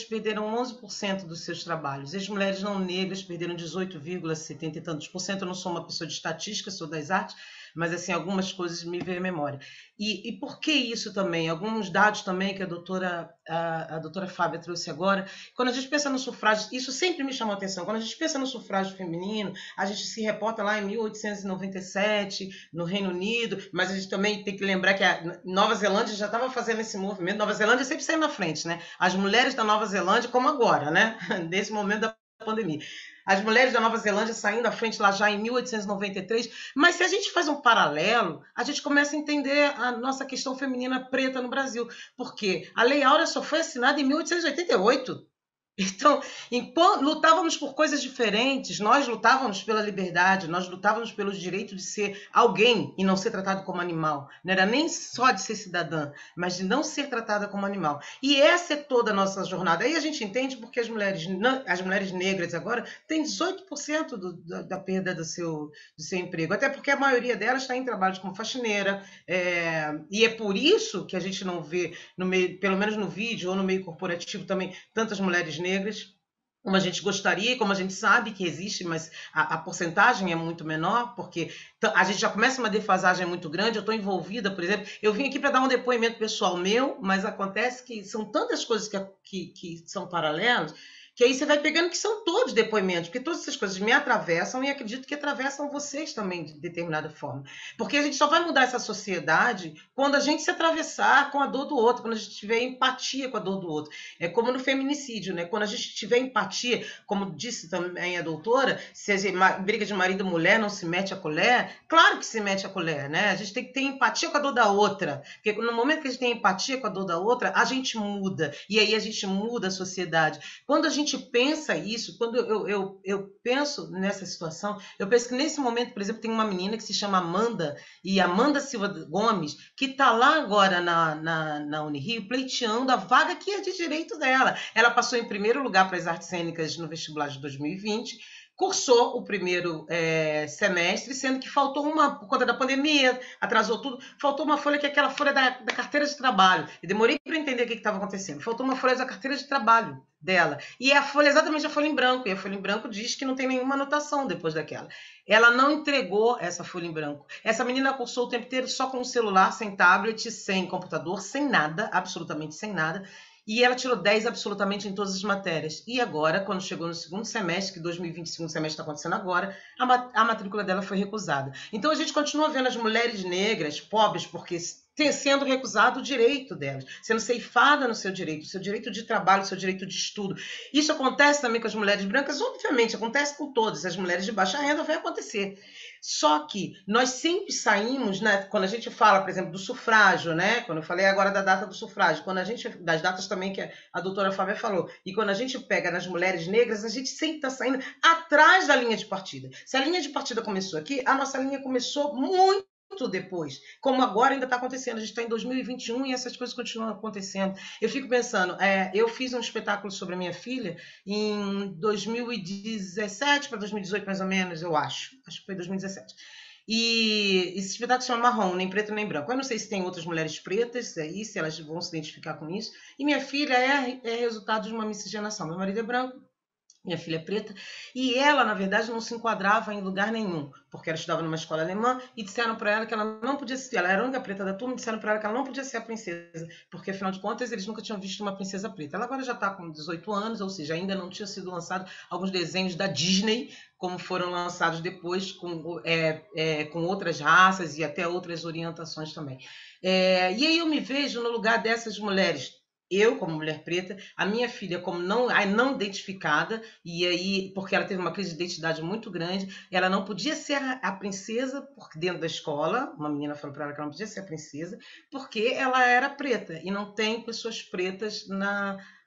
perderam 11% dos seus trabalhos. As mulheres não negras perderam 18,70 e tantos %. Eu não sou uma pessoa de estatística, sou das artes, mas assim, algumas coisas me vêm à memória. E por que isso também? Alguns dados também que a doutora Fábia trouxe agora. Quando a gente pensa no sufrágio, isso sempre me chamou a atenção, quando a gente pensa no sufrágio feminino, a gente se reporta lá em 1897, no Reino Unido, mas a gente também tem que lembrar que a Nova Zelândia já estava fazendo esse movimento. Nova Zelândia sempre saiu na frente, né? As mulheres da Nova Zelândia, como agora, né? Nesse momento da pandemia. As mulheres da Nova Zelândia saindo à frente lá já em 1893, mas se a gente faz um paralelo, a gente começa a entender a nossa questão feminina preta no Brasil, porque a Lei Áurea só foi assinada em 1888. Então, lutávamos por coisas diferentes, nós lutávamos pela liberdade, nós lutávamos pelo direito de ser alguém e não ser tratado como animal. Não era nem só de ser cidadã, mas de não ser tratada como animal. E essa é toda a nossa jornada. Aí a gente entende porque as mulheres negras agora têm 18% da perda do seu emprego, até porque a maioria delas está em trabalhos como faxineira, e é por isso que a gente não vê, no meio, pelo menos no vídeo ou no meio corporativo também, tantas mulheres negras, como a gente gostaria, como a gente sabe que existe, mas a porcentagem é muito menor, porque a gente já começa uma defasagem muito grande. Eu estou envolvida, por exemplo, eu vim aqui para dar um depoimento pessoal meu, mas acontece que são tantas coisas que são paralelas, que aí você vai pegando que são todos depoimentos, porque todas essas coisas me atravessam e acredito que atravessam vocês também de determinada forma. Porque a gente só vai mudar essa sociedade quando a gente se atravessar com a dor do outro, quando a gente tiver empatia com a dor do outro. É como no feminicídio, né? Quando a gente tiver empatia, como disse também a doutora, se a briga de marido e mulher não se mete a colher, claro que se mete a colher, né? A gente tem que ter empatia com a dor da outra, porque no momento que a gente tem empatia com a dor da outra, a gente muda, e aí a gente muda a sociedade. Quando a gente pensa isso, quando eu penso nessa situação, eu penso que nesse momento, por exemplo, tem uma menina que se chama Amanda, e Amanda Silva Gomes, que está lá agora na Unirio, pleiteando a vaga que é de direito dela. Ela passou em primeiro lugar para as artes cênicas no vestibular de 2020, cursou o primeiro semestre, sendo que faltou por conta da pandemia, atrasou tudo, faltou uma folha que é aquela folha da carteira de trabalho. Eu demorei para entender o que estava acontecendo. Faltou uma folha da carteira de trabalho dela. E a folha, exatamente a folha em branco. E a folha em branco diz que não tem nenhuma anotação depois daquela. Ela não entregou essa folha em branco. Essa menina cursou o tempo inteiro só com um celular, sem tablet, sem computador, sem nada, absolutamente sem nada. E ela tirou 10 absolutamente em todas as matérias. E agora, quando chegou no segundo semestre, que 2020, segundo semestre está acontecendo agora, a matrícula dela foi recusada. Então a gente continua vendo as mulheres negras, pobres, porque sendo recusado o direito delas, sendo ceifada no seu direito de trabalho, seu direito de estudo. Isso acontece também com as mulheres brancas, obviamente, acontece com todas. As mulheres de baixa renda vai acontecer. Só que nós sempre saímos, né, quando a gente fala, por exemplo, do sufrágio, né, quando eu falei agora da data do sufrágio, das datas também que a doutora Fábia falou, e quando a gente pega nas mulheres negras, a gente sempre está saindo atrás da linha de partida. Se a linha de partida começou aqui, a nossa linha começou muito depois, como agora ainda está acontecendo. A gente está em 2021 e essas coisas continuam acontecendo. Eu fico pensando, eu fiz um espetáculo sobre a minha filha em 2017 para 2018, mais ou menos, eu acho que foi 2017. E esse espetáculo se chama Marrom, nem preto nem branco. Eu não sei se tem outras mulheres pretas aí, se elas vão se identificar com isso. E minha filha é resultado de uma miscigenação. Meu marido é branco, minha filha é preta, e ela, na verdade, não se enquadrava em lugar nenhum, porque ela estudava numa escola alemã e disseram para ela que ela não podia ser, ela era a única preta da turma, e disseram para ela que ela não podia ser a princesa, porque, afinal de contas, eles nunca tinham visto uma princesa preta. Ela agora já está com 18 anos, ou seja, ainda não tinha sido lançado alguns desenhos da Disney, como foram lançados depois com outras raças e até outras orientações também. E aí eu me vejo no lugar dessas mulheres. Eu, como mulher preta, a minha filha, como não identificada, e aí, porque ela teve uma crise de identidade muito grande, ela não podia ser a princesa dentro da escola. Uma menina falou para ela que ela não podia ser a princesa, porque ela era preta, e não tem pessoas pretas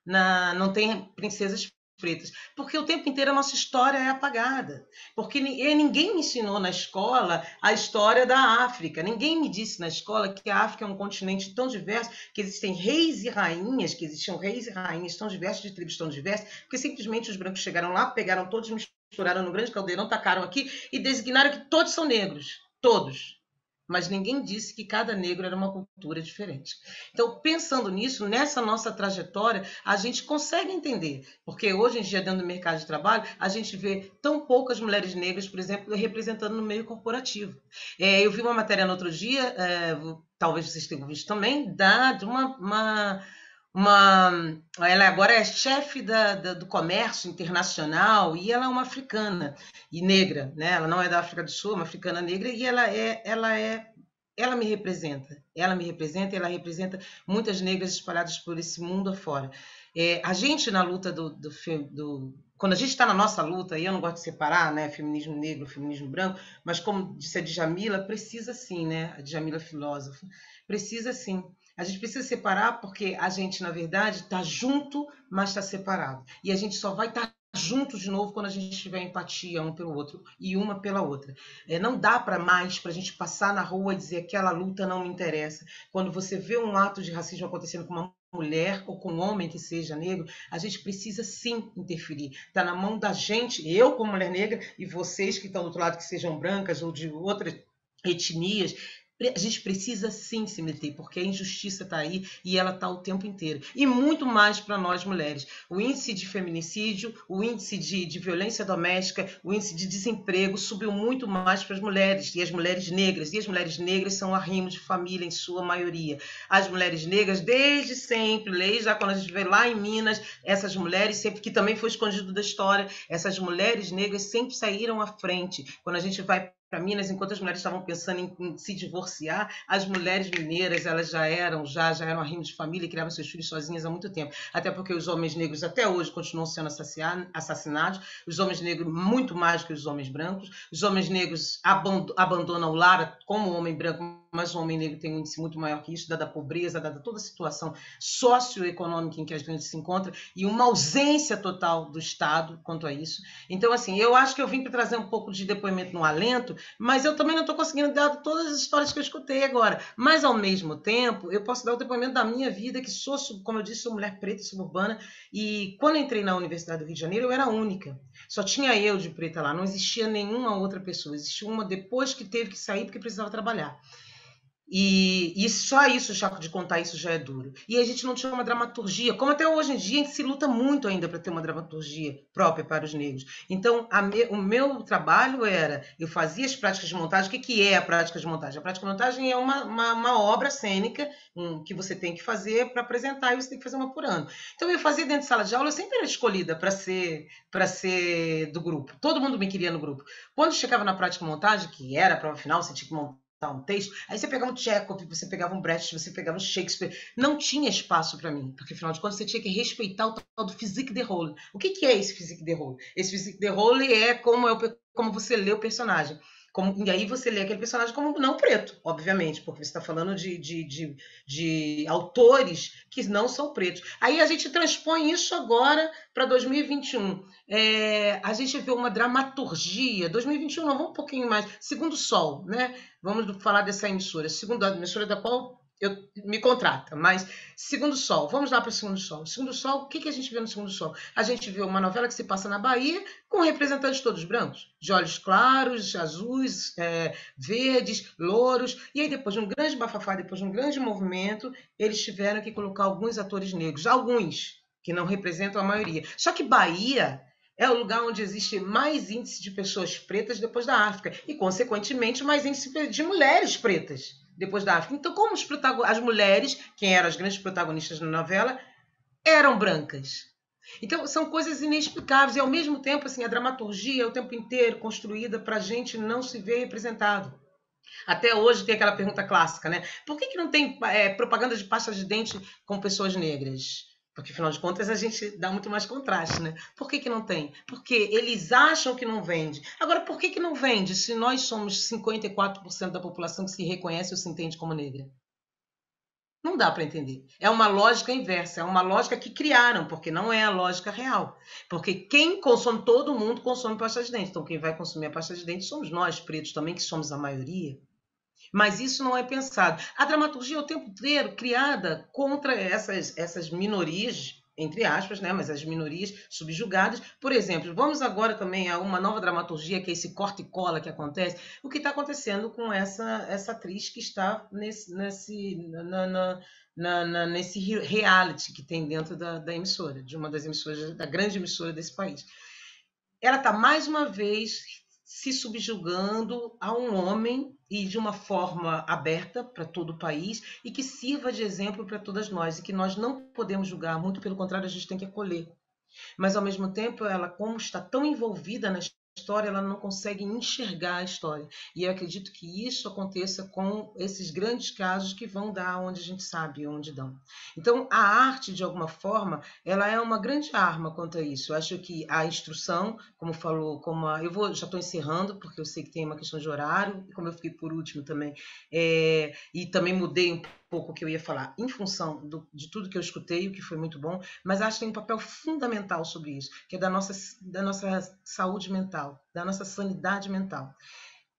não tem princesas pretas, porque o tempo inteiro a nossa história é apagada, porque ninguém me ensinou na escola a história da África, ninguém me disse na escola que a África é um continente tão diverso, que existem reis e rainhas, que existiam reis e rainhas tão diversos, de tribos tão diversas, porque simplesmente os brancos chegaram lá, pegaram todos, misturaram no grande caldeirão, tacaram aqui e designaram que todos são negros, todos. mas ninguém disse que cada negro era uma cultura diferente. Então, pensando nisso, nessa nossa trajetória, a gente consegue entender, porque hoje em dia, dentro do mercado de trabalho, a gente vê tão poucas mulheres negras, por exemplo, representando no meio corporativo. Eu vi uma matéria no outro dia, talvez vocês tenham visto também, de ela agora é chefe do comércio internacional e ela é uma africana e negra, né? Ela não é da África do Sul, é uma africana negra e ela me representa. Ela me representa e ela representa muitas negras espalhadas por esse mundo afora. A gente na luta quando a gente está na nossa luta, e eu não gosto de separar, né, feminismo negro, feminismo branco, mas como disse a Djamila, precisa sim, né? A Djamila filósofa, precisa sim. A gente precisa separar porque a gente, na verdade, está junto, mas está separado. E a gente só vai estar junto de novo quando a gente tiver empatia um pelo outro e uma pela outra. Não dá para a gente passar na rua e dizer aquela luta não me interessa. Quando você vê um ato de racismo acontecendo com uma mulher ou com um homem que seja negro, a gente precisa sim interferir. Está na mão da gente, eu como mulher negra e vocês que estão do outro lado, que sejam brancas ou de outras etnias. A gente precisa sim se meter, porque a injustiça está aí e ela está o tempo inteiro. E muito mais para nós mulheres. O índice de feminicídio, o índice de violência doméstica, o índice de desemprego subiu muito mais para as mulheres e as mulheres negras. E as mulheres negras são arrimo de família em sua maioria. As mulheres negras, desde sempre, desde quando a gente vê lá em Minas, essas mulheres, sempre que também foi escondido da história, essas mulheres negras sempre saíram à frente. Quando a gente vai para Minas, enquanto as mulheres estavam pensando em se divorciar, as mulheres mineiras elas já eram arrimo de família e criavam seus filhos sozinhas há muito tempo. Até porque os homens negros até hoje continuam sendo assassinados, os homens negros muito mais que os homens brancos, os homens negros abandonam o lar como o homem branco, mas o homem negro tem um índice muito maior que isso, dada a pobreza, dada toda a situação socioeconômica em que a gente se encontra e uma ausência total do Estado quanto a isso. Então, assim, eu acho que eu vim para trazer um pouco de depoimento no alento, mas eu também não estou conseguindo dar todas as histórias que eu escutei agora. Mas, ao mesmo tempo, eu posso dar o depoimento da minha vida, que sou, como eu disse, sou mulher preta, suburbana, e quando eu entrei na Universidade do Rio de Janeiro, eu era única. Só tinha eu de preta lá, não existia nenhuma outra pessoa. Existia uma depois que teve que sair porque precisava trabalhar. E só isso, Chaco, de contar isso já é duro. E a gente não tinha uma dramaturgia, como até hoje em dia a gente se luta muito ainda para ter uma dramaturgia própria para os negros. Então, o meu trabalho era, eu fazia as práticas de montagem. O que é a prática de montagem? A prática de montagem é uma obra cênica que você tem que fazer para apresentar e você tem que fazer uma por ano. Então, eu fazia dentro de sala de aula, eu sempre era escolhida para ser do grupo. Todo mundo me queria no grupo. Quando chegava na prática de montagem, que era a prova final, você tinha que montar um texto, aí você pegava um Chekhov, você pegava um Brecht, você pegava um Shakespeare, não tinha espaço para mim, porque afinal de contas você tinha que respeitar o tal do physique de rôle. O que é esse physique de rôle? Esse physique de rôle é como você lê o personagem. E aí você lê aquele personagem como não preto, obviamente, porque você está falando de autores que não são pretos. Aí a gente transpõe isso agora para 2021. A gente vê uma dramaturgia. 2021, não, vamos um pouquinho mais. Segundo Sol, né? Vamos falar dessa emissora. A emissora da qual me contrata, mas Segundo Sol, vamos lá para o Segundo Sol. Segundo Sol, o que a gente vê no Segundo Sol? A gente vê uma novela que se passa na Bahia com representantes todos brancos, de olhos claros, azuis, verdes, louros, e aí depois de um grande bafafá, depois de um grande movimento, eles tiveram que colocar alguns atores negros, alguns, que não representam a maioria. Só que Bahia é o lugar onde existe mais índice de pessoas pretas depois da África e, consequentemente, mais índice de mulheres pretas depois da África. Então, como as mulheres, quem eram as grandes protagonistas na novela, eram brancas. Então, são coisas inexplicáveis. E, ao mesmo tempo, assim, a dramaturgia é o tempo inteiro construída para a gente não se ver representado. Até hoje tem aquela pergunta clássica, né? Por que não tem propaganda de pasta de dente com pessoas negras? Porque, afinal de contas, a gente dá muito mais contraste, né? Por que não tem? Porque eles acham que não vende. Agora, por que não vende se nós somos 54% da população que se reconhece ou se entende como negra? Não dá para entender. É uma lógica inversa, é uma lógica que criaram, porque não é a lógica real. Porque quem consome, todo mundo consome pasta de dente. Então, quem vai consumir a pasta de dente somos nós, pretos também, que somos a maioria. Mas isso não é pensado. A dramaturgia é o tempo inteiro criada contra essas minorias entre aspas, né, mas as minorias subjugadas. Por exemplo, vamos agora também a uma nova dramaturgia, que é esse corta e cola que acontece. O que está acontecendo com essa atriz que está nesse reality que tem dentro da emissora, de uma das emissoras, da grande emissora desse país. Ela está, mais uma vez, se subjugando a um homem, e de uma forma aberta para todo o país, e que sirva de exemplo para todas nós, e que nós não podemos julgar, muito pelo contrário, a gente tem que acolher. Mas, ao mesmo tempo, ela, como está tão envolvida na história, ela não consegue enxergar a história. E eu acredito que isso aconteça com esses grandes casos que vão dar onde a gente sabe, onde dão. Então, a arte, de alguma forma, ela é uma grande arma quanto a isso. Eu acho que a instrução, como falou, já estou encerrando, porque eu sei que tem uma questão de horário, e como eu fiquei por último também, e também mudei um pouco o que eu ia falar, em função de tudo que eu escutei, o que foi muito bom, mas acho que tem um papel fundamental sobre isso, que é da nossa saúde mental, da nossa sanidade mental.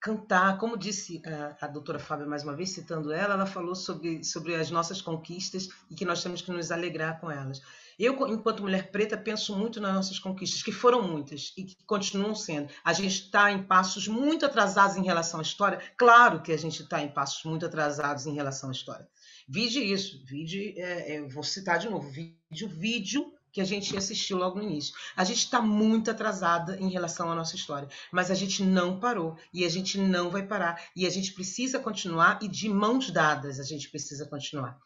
Cantar, como disse a doutora Fábia, mais uma vez, citando ela falou sobre as nossas conquistas e que nós temos que nos alegrar com elas. Eu, enquanto mulher preta, penso muito nas nossas conquistas, que foram muitas e que continuam sendo. A gente está em passos muito atrasados em relação à história. Claro que a gente está em passos muito atrasados em relação à história. Vide isso, vou citar de novo, vídeo que a gente assistiu logo no início. A gente está muito atrasada em relação à nossa história, mas a gente não parou e a gente não vai parar e a gente precisa continuar, e de mãos dadas a gente precisa continuar.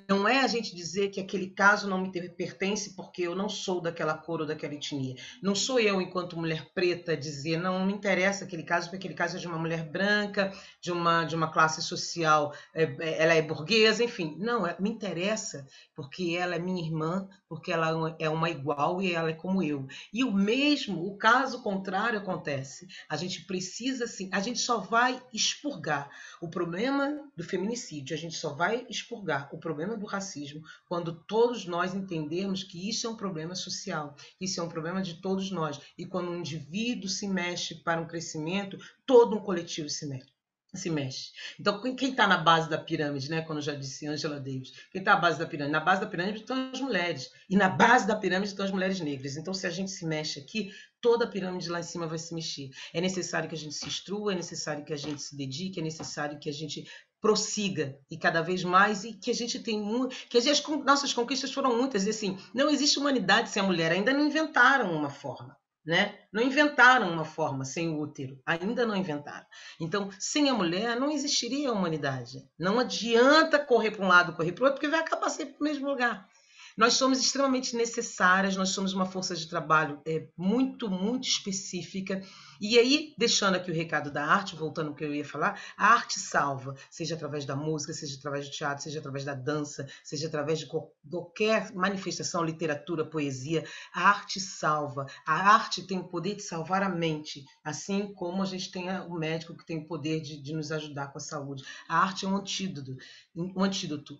Não é a gente dizer que aquele caso não me pertence porque eu não sou daquela cor ou daquela etnia. Não sou eu, enquanto mulher preta, dizer não me interessa aquele caso, porque aquele caso é de uma mulher branca, de uma classe social, ela é burguesa, enfim. Não, me interessa porque ela é minha irmã, porque ela é uma igual e ela é como eu. E o caso contrário acontece. A gente precisa, sim, a gente só vai expurgar o problema do feminicídio, a gente só vai expurgar o problema do racismo quando todos nós entendermos que isso é um problema social, isso é um problema de todos nós. E quando um indivíduo se mexe para um crescimento, todo um coletivo se mexe. Então, quem está na base da pirâmide, né? Como já disse Angela Davis, quem está na base da pirâmide? Na base da pirâmide estão as mulheres, e na base da pirâmide estão as mulheres negras. Então, se a gente se mexe aqui, toda a pirâmide lá em cima vai se mexer. É necessário que a gente se instrua, é necessário que a gente se dedique, é necessário que a gente prossiga, e cada vez mais, e que a gente tem que as nossas conquistas foram muitas, e assim, não existe humanidade sem a mulher, ainda não inventaram uma forma. Né? Não inventaram uma forma sem o útero, ainda não inventaram. Então, sem a mulher não existiria a humanidade. Não adianta correr para um lado, correr para o outro, porque vai acabar sempre no mesmo lugar. Nós somos extremamente necessárias, nós somos uma força de trabalho muito, muito específica. E aí, deixando aqui o recado da arte, voltando ao que eu ia falar, a arte salva, seja através da música, seja através do teatro, seja através da dança, seja através de qualquer manifestação, literatura, poesia. A arte salva. A arte tem o poder de salvar a mente, assim como a gente tem o médico que tem o poder de nos ajudar com a saúde. A arte é um antídoto.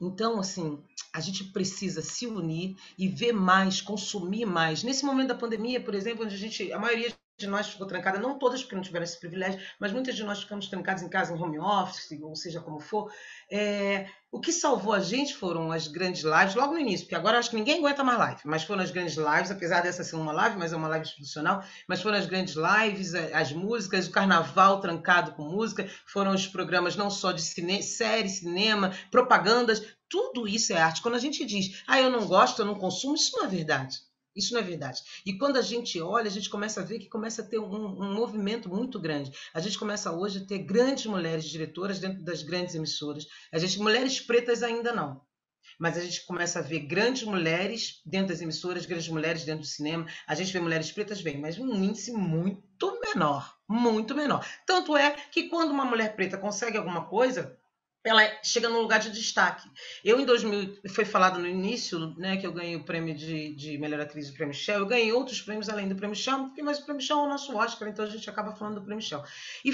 Então, assim, a gente precisa se unir e ver mais, consumir mais. Nesse momento da pandemia, por exemplo, onde a maioria de nós ficou trancada, não todas porque não tiveram esse privilégio, mas muitas de nós ficamos trancadas em casa, em home office, ou seja como for. O que salvou a gente foram as grandes lives, logo no início, porque agora acho que ninguém aguenta mais live, mas foram as grandes lives, apesar dessa ser uma live, mas é uma live institucional, mas foram as grandes lives, as músicas, o carnaval trancado com música, foram os programas não só de série, cinema, propagandas, tudo isso é arte. Quando a gente diz, eu não gosto, eu não consumo, isso não é verdade. Isso não é verdade. E quando a gente olha, a gente começa a ver que começa a ter um movimento muito grande. A gente começa hoje a ter grandes mulheres diretoras dentro das grandes emissoras. Mulheres pretas ainda não. Mas a gente começa a ver grandes mulheres dentro das emissoras, grandes mulheres dentro do cinema. A gente vê mulheres pretas bem, mas um índice muito menor. Muito menor. Tanto é que quando uma mulher preta consegue alguma coisa, ela chega num lugar de destaque. Eu, em 2000, foi falado no início, né, que eu ganhei o prêmio de melhor atriz do Prêmio Shell. Eu ganhei outros prêmios além do Prêmio Shell, mas o Prêmio Shell é o nosso Oscar, então a gente acaba falando do Prêmio Shell. E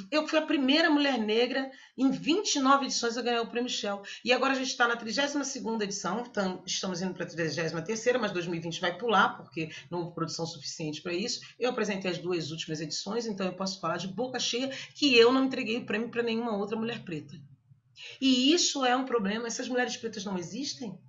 eu fui a primeira mulher negra em 29 edições a ganhar o Prêmio Shell. E agora a gente está na 32ª edição, então estamos indo para a 33ª, mas 2020 vai pular, porque não houve produção suficiente para isso. Eu apresentei as 2 últimas edições, então eu posso falar de boca cheia que eu não entreguei o prêmio para nenhuma outra mulher preta. E isso é um problema. Essas mulheres pretas não existem?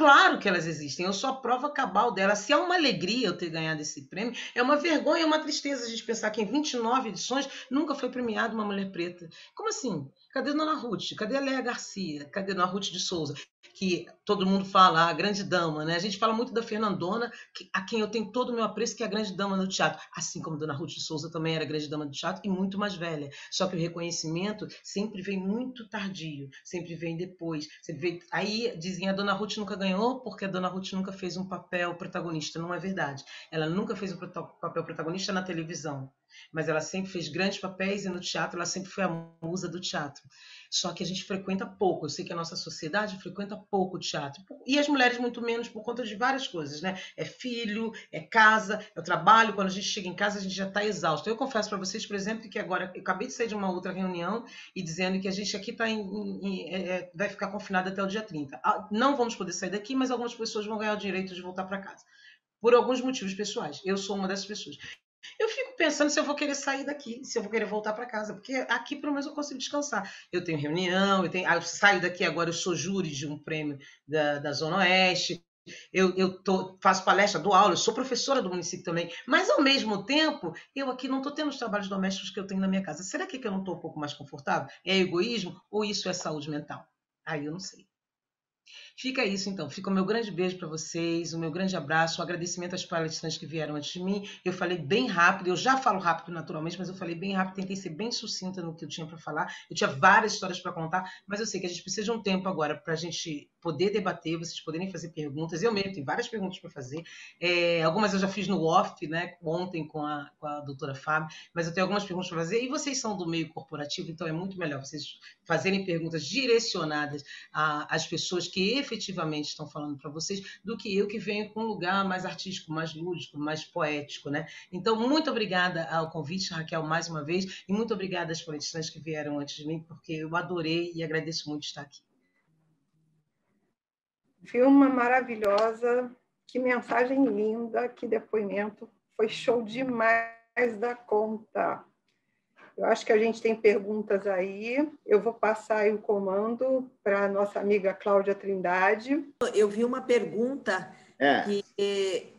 Claro que elas existem, eu sou a prova cabal delas. Se é uma alegria eu ter ganhado esse prêmio, é uma vergonha, é uma tristeza a gente pensar que em 29 edições nunca foi premiada uma mulher preta. Como assim? Cadê Dona Ruth? Cadê a Léa Garcia? Cadê Dona Ruth de Souza? Que todo mundo fala, a grande dama, né? A gente fala muito da Fernandona, a quem eu tenho todo o meu apreço, que é a grande dama do teatro. Assim como Dona Ruth de Souza também era a grande dama do teatro e muito mais velha. Só que o reconhecimento sempre vem muito tardio, sempre vem depois. Sempre vem... Aí dizem, a Dona Ruth nunca ganhou porque a Dona Ruth nunca fez um papel protagonista. Não é verdade. Ela nunca fez um papel protagonista na televisão. Mas ela sempre fez grandes papéis e no teatro ela sempre foi a musa do teatro. Só que a gente frequenta pouco. Eu sei que a nossa sociedade frequenta pouco o teatro. E as mulheres muito menos por conta de várias coisas, né? É filho, é casa, é o trabalho. Quando a gente chega em casa, a gente já está exausto. Eu confesso para vocês, por exemplo, que agora eu acabei de sair de uma outra reunião e dizendo que a gente aqui vai ficar confinado até o dia 30. Não vamos poder sair daqui, mas algumas pessoas vão ganhar o direito de voltar para casa. Por alguns motivos pessoais. Eu sou uma dessas pessoas. Eu fico pensando se eu vou querer sair daqui, se eu vou querer voltar para casa, porque aqui pelo menos eu consigo descansar. Eu tenho reunião, eu saio daqui agora, eu sou júri de um prêmio da Zona Oeste, faço palestra, dou aula, eu sou professora do município também, mas ao mesmo tempo, eu aqui não estou tendo os trabalhos domésticos que eu tenho na minha casa. Será que eu não estou um pouco mais confortável? É egoísmo ou isso é saúde mental? Aí eu não sei. Fica isso, então. Fica o meu grande beijo para vocês, o meu grande abraço, um agradecimento às palestrantes que vieram antes de mim. Eu falei bem rápido, eu já falo rápido naturalmente, mas eu falei bem rápido, tentei ser bem sucinta no que eu tinha para falar. Eu tinha várias histórias para contar, mas eu sei que a gente precisa de um tempo agora para a gente poder debater, vocês poderem fazer perguntas. Eu mesmo tenho várias perguntas para fazer. Algumas eu já fiz no off, né, ontem com a doutora Fábio, mas eu tenho algumas perguntas para fazer. E vocês são do meio corporativo, então é muito melhor vocês fazerem perguntas direcionadas às pessoas que efetivamente estão falando para vocês, do que eu que venho com um lugar mais artístico, mais lúdico, mais poético, né? Então, muito obrigada ao convite, Raquel, mais uma vez, e muito obrigada às palestrantes que vieram antes de mim, porque eu adorei e agradeço muito estar aqui. Vilma maravilhosa, que mensagem linda, que depoimento, foi show demais da conta. Eu acho que a gente tem perguntas aí. Eu vou passar aí o comando para a nossa amiga Cláudia Trindade. Eu vi uma pergunta que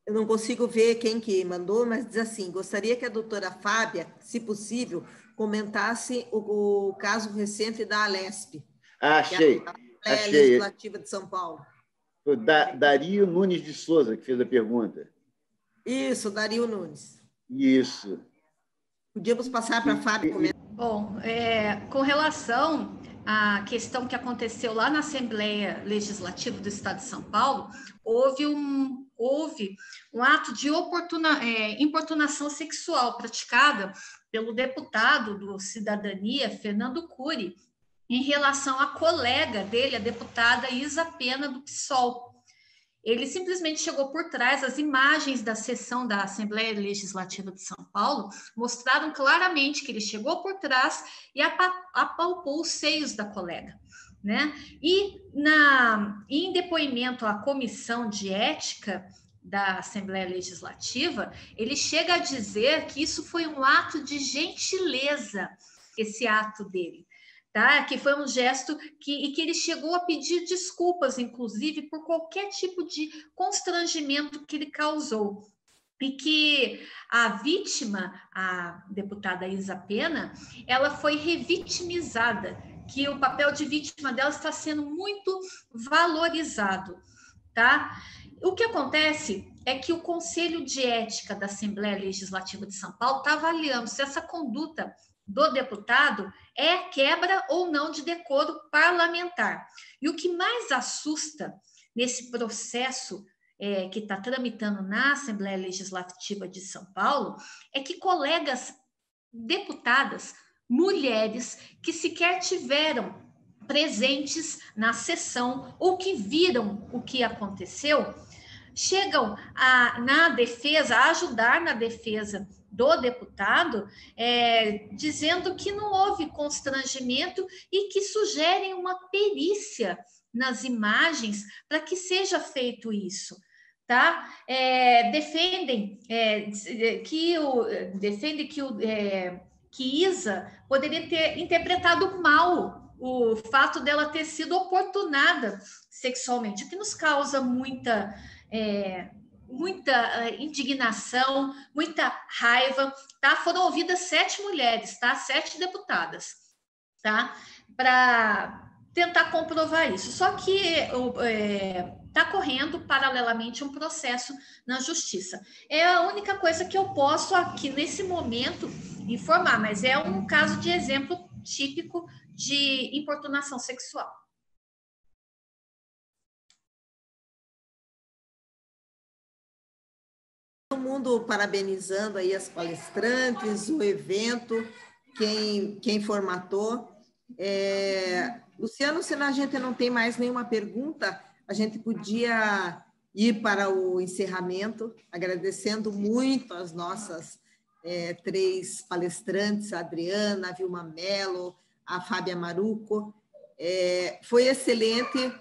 eu não consigo ver quem que mandou, mas diz assim: gostaria que a doutora Fábia, se possível, comentasse o caso recente da Alesp. Achei. Que é a Assembleia Legislativa de São Paulo. Foi Dario Nunes de Souza que fez a pergunta. Isso, Dario Nunes. Isso. Podíamos passar para a Fábio comentar. Bom, com relação à questão que aconteceu lá na Assembleia Legislativa do Estado de São Paulo, houve um ato de importunação sexual praticada pelo deputado do Cidadania, Fernando Cury, em relação à colega dele, a deputada Isa Pena, do PSOL. Ele simplesmente chegou por trás. As imagens da sessão da Assembleia Legislativa de São Paulo mostraram claramente que ele chegou por trás e apalpou os seios da colega, né? E em depoimento à Comissão de Ética da Assembleia Legislativa, ele chega a dizer que isso foi um ato de gentileza, esse ato dele. Tá? Que foi um gesto que ele chegou a pedir desculpas, inclusive, por qualquer tipo de constrangimento que ele causou. E que a vítima, a deputada Isa Pena, ela foi revitimizada, que o papel de vítima dela está sendo muito valorizado. Tá? O que acontece é que o Conselho de Ética da Assembleia Legislativa de São Paulo está avaliando se essa conduta do deputado é quebra ou não de decoro parlamentar. E o que mais assusta nesse processo que está tramitando na Assembleia Legislativa de São Paulo é que colegas deputadas, mulheres, que sequer tiveram presentes na sessão ou que viram o que aconteceu, chegam a ajudar na defesa do deputado, dizendo que não houve constrangimento e que sugerem uma perícia nas imagens para que seja feito isso. Tá? Defendem que Isa poderia ter interpretado mal o fato dela ter sido oportunada sexualmente, o que nos causa muita indignação, muita raiva, tá? Foram ouvidas 7 mulheres, tá? 7 deputadas, tá? Para tentar comprovar isso. Só que está correndo paralelamente um processo na justiça. É a única coisa que eu posso aqui nesse momento informar, mas é um caso de exemplo típico de importunação sexual. Todo mundo parabenizando aí as palestrantes, o evento, quem formatou. Luciano, se a gente não tem mais nenhuma pergunta, a gente podia ir para o encerramento, agradecendo muito as nossas 3 palestrantes, a Adriana, a Vilma Mello, a Fábia Maruco. Foi excelente.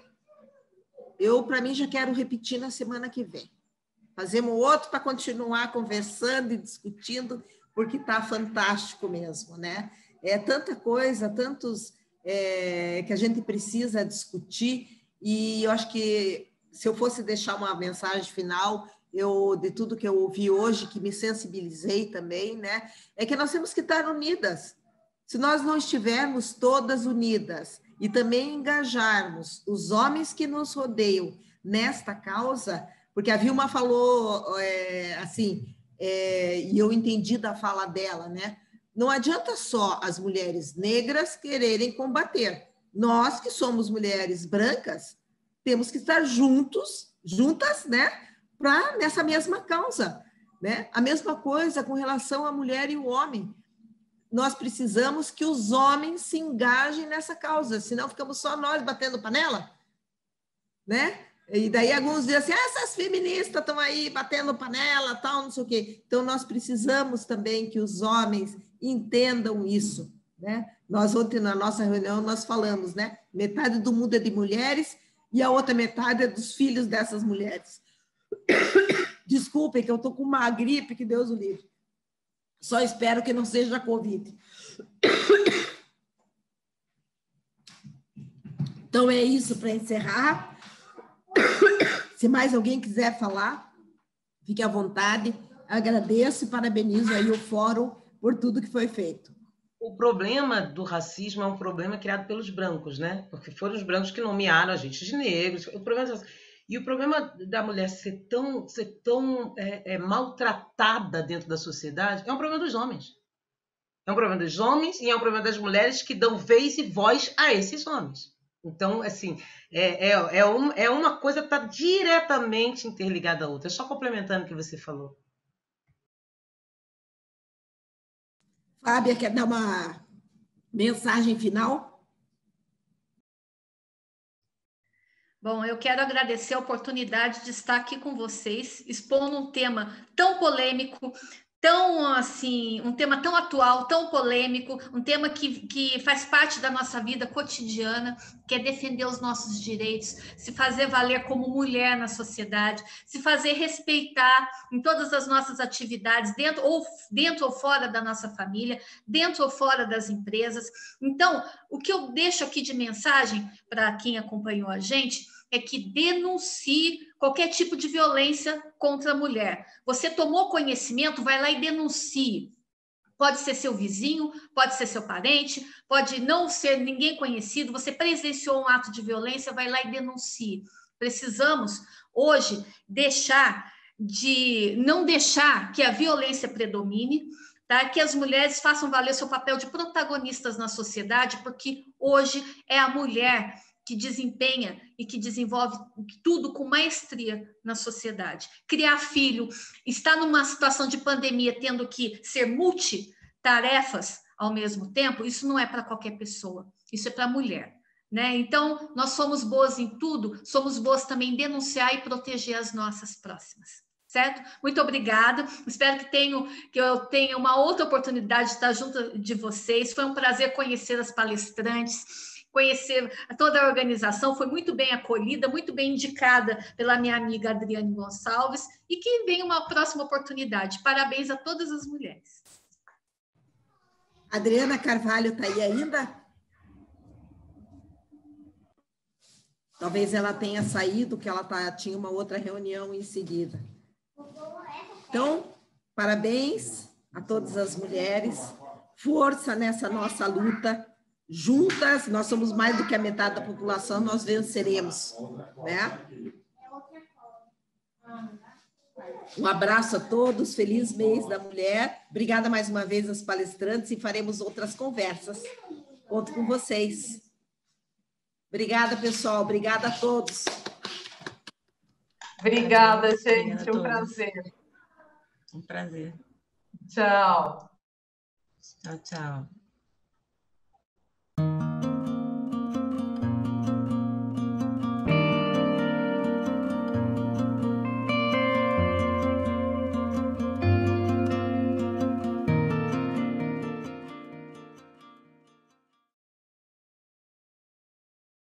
Eu, para mim, já quero repetir na semana que vem. Fazemos outro para continuar conversando e discutindo, porque está fantástico mesmo, né? É tanta coisa, tantos que a gente precisa discutir, e eu acho que se eu fosse deixar uma mensagem final, de tudo que eu ouvi hoje, que me sensibilizei também, né? É que nós temos que estar unidas. Se nós não estivermos todas unidas e também engajarmos os homens que nos rodeiam nesta causa, porque a Vilma falou assim, e eu entendi da fala dela, né? Não adianta só as mulheres negras quererem combater. Nós, que somos mulheres brancas, temos que estar juntas, né? Nessa mesma causa, né? A mesma coisa com relação à mulher e o homem. Nós precisamos que os homens se engajem nessa causa, senão ficamos só nós batendo panela, né? E daí alguns dizem assim, essas feministas estão aí batendo panela, tal, não sei o quê. Então, nós precisamos também que os homens entendam isso, né? Nós ontem, na nossa reunião, nós falamos, né? Metade do mundo é de mulheres e a outra metade é dos filhos dessas mulheres. Desculpem que eu estou com uma gripe, que Deus o livre. Só espero que não seja Covid. Então, é isso para encerrar. Se mais alguém quiser falar, fique à vontade. Agradeço e parabenizo aí o fórum por tudo que foi feito. O problema do racismo é um problema criado pelos brancos, né? Porque foram os brancos que nomearam a gente de negros. O problema e o problema da mulher ser tão maltratada dentro da sociedade é um problema dos homens. É um problema dos homens e é um problema das mulheres que dão vez e voz a esses homens. Então, assim, uma coisa que está diretamente interligada à outra. Só complementando o que você falou. Fábia, quer dar uma mensagem final? Bom, eu quero agradecer a oportunidade de estar aqui com vocês, expondo um tema tão polêmico, um tema tão atual, tão polêmico, um tema que faz parte da nossa vida cotidiana, que é defender os nossos direitos, se fazer valer como mulher na sociedade, se fazer respeitar em todas as nossas atividades, dentro ou fora da nossa família, dentro ou fora das empresas. Então, o que eu deixo aqui de mensagem para quem acompanhou a gente é que denuncie qualquer tipo de violência contra a mulher. Você tomou conhecimento, vai lá e denuncie. Pode ser seu vizinho, pode ser seu parente, pode não ser ninguém conhecido, você presenciou um ato de violência, vai lá e denuncie. Precisamos, hoje, não deixar que a violência predomine, tá? Que as mulheres façam valer seu papel de protagonistas na sociedade, porque hoje é a mulher que desempenha e que desenvolve tudo com maestria na sociedade. Criar filho, estar numa situação de pandemia, tendo que ser multitarefas ao mesmo tempo, isso não é para qualquer pessoa, isso é para a mulher, né? Então, nós somos boas em tudo, somos boas também em denunciar e proteger as nossas próximas. Certo? Muito obrigada. Espero que eu tenha uma outra oportunidade de estar junto de vocês. Foi um prazer conhecer as palestrantes, conhecer toda a organização, foi muito bem acolhida, muito bem indicada pela minha amiga Adriane Gonçalves, e que venha uma próxima oportunidade. Parabéns a todas as mulheres. Adriana Carvalho está aí ainda? Talvez ela tenha saído, que ela tinha uma outra reunião em seguida. Então, parabéns a todas as mulheres. Força nessa nossa luta. Juntas, nós somos mais do que a metade da população, nós venceremos, né? Um abraço a todos, feliz mês da mulher. Obrigada mais uma vez às palestrantes e faremos outras conversas. Conto com vocês. Obrigada, pessoal. Obrigada a todos. Obrigada, gente. Um prazer. Um prazer. Tchau. Tchau, tchau.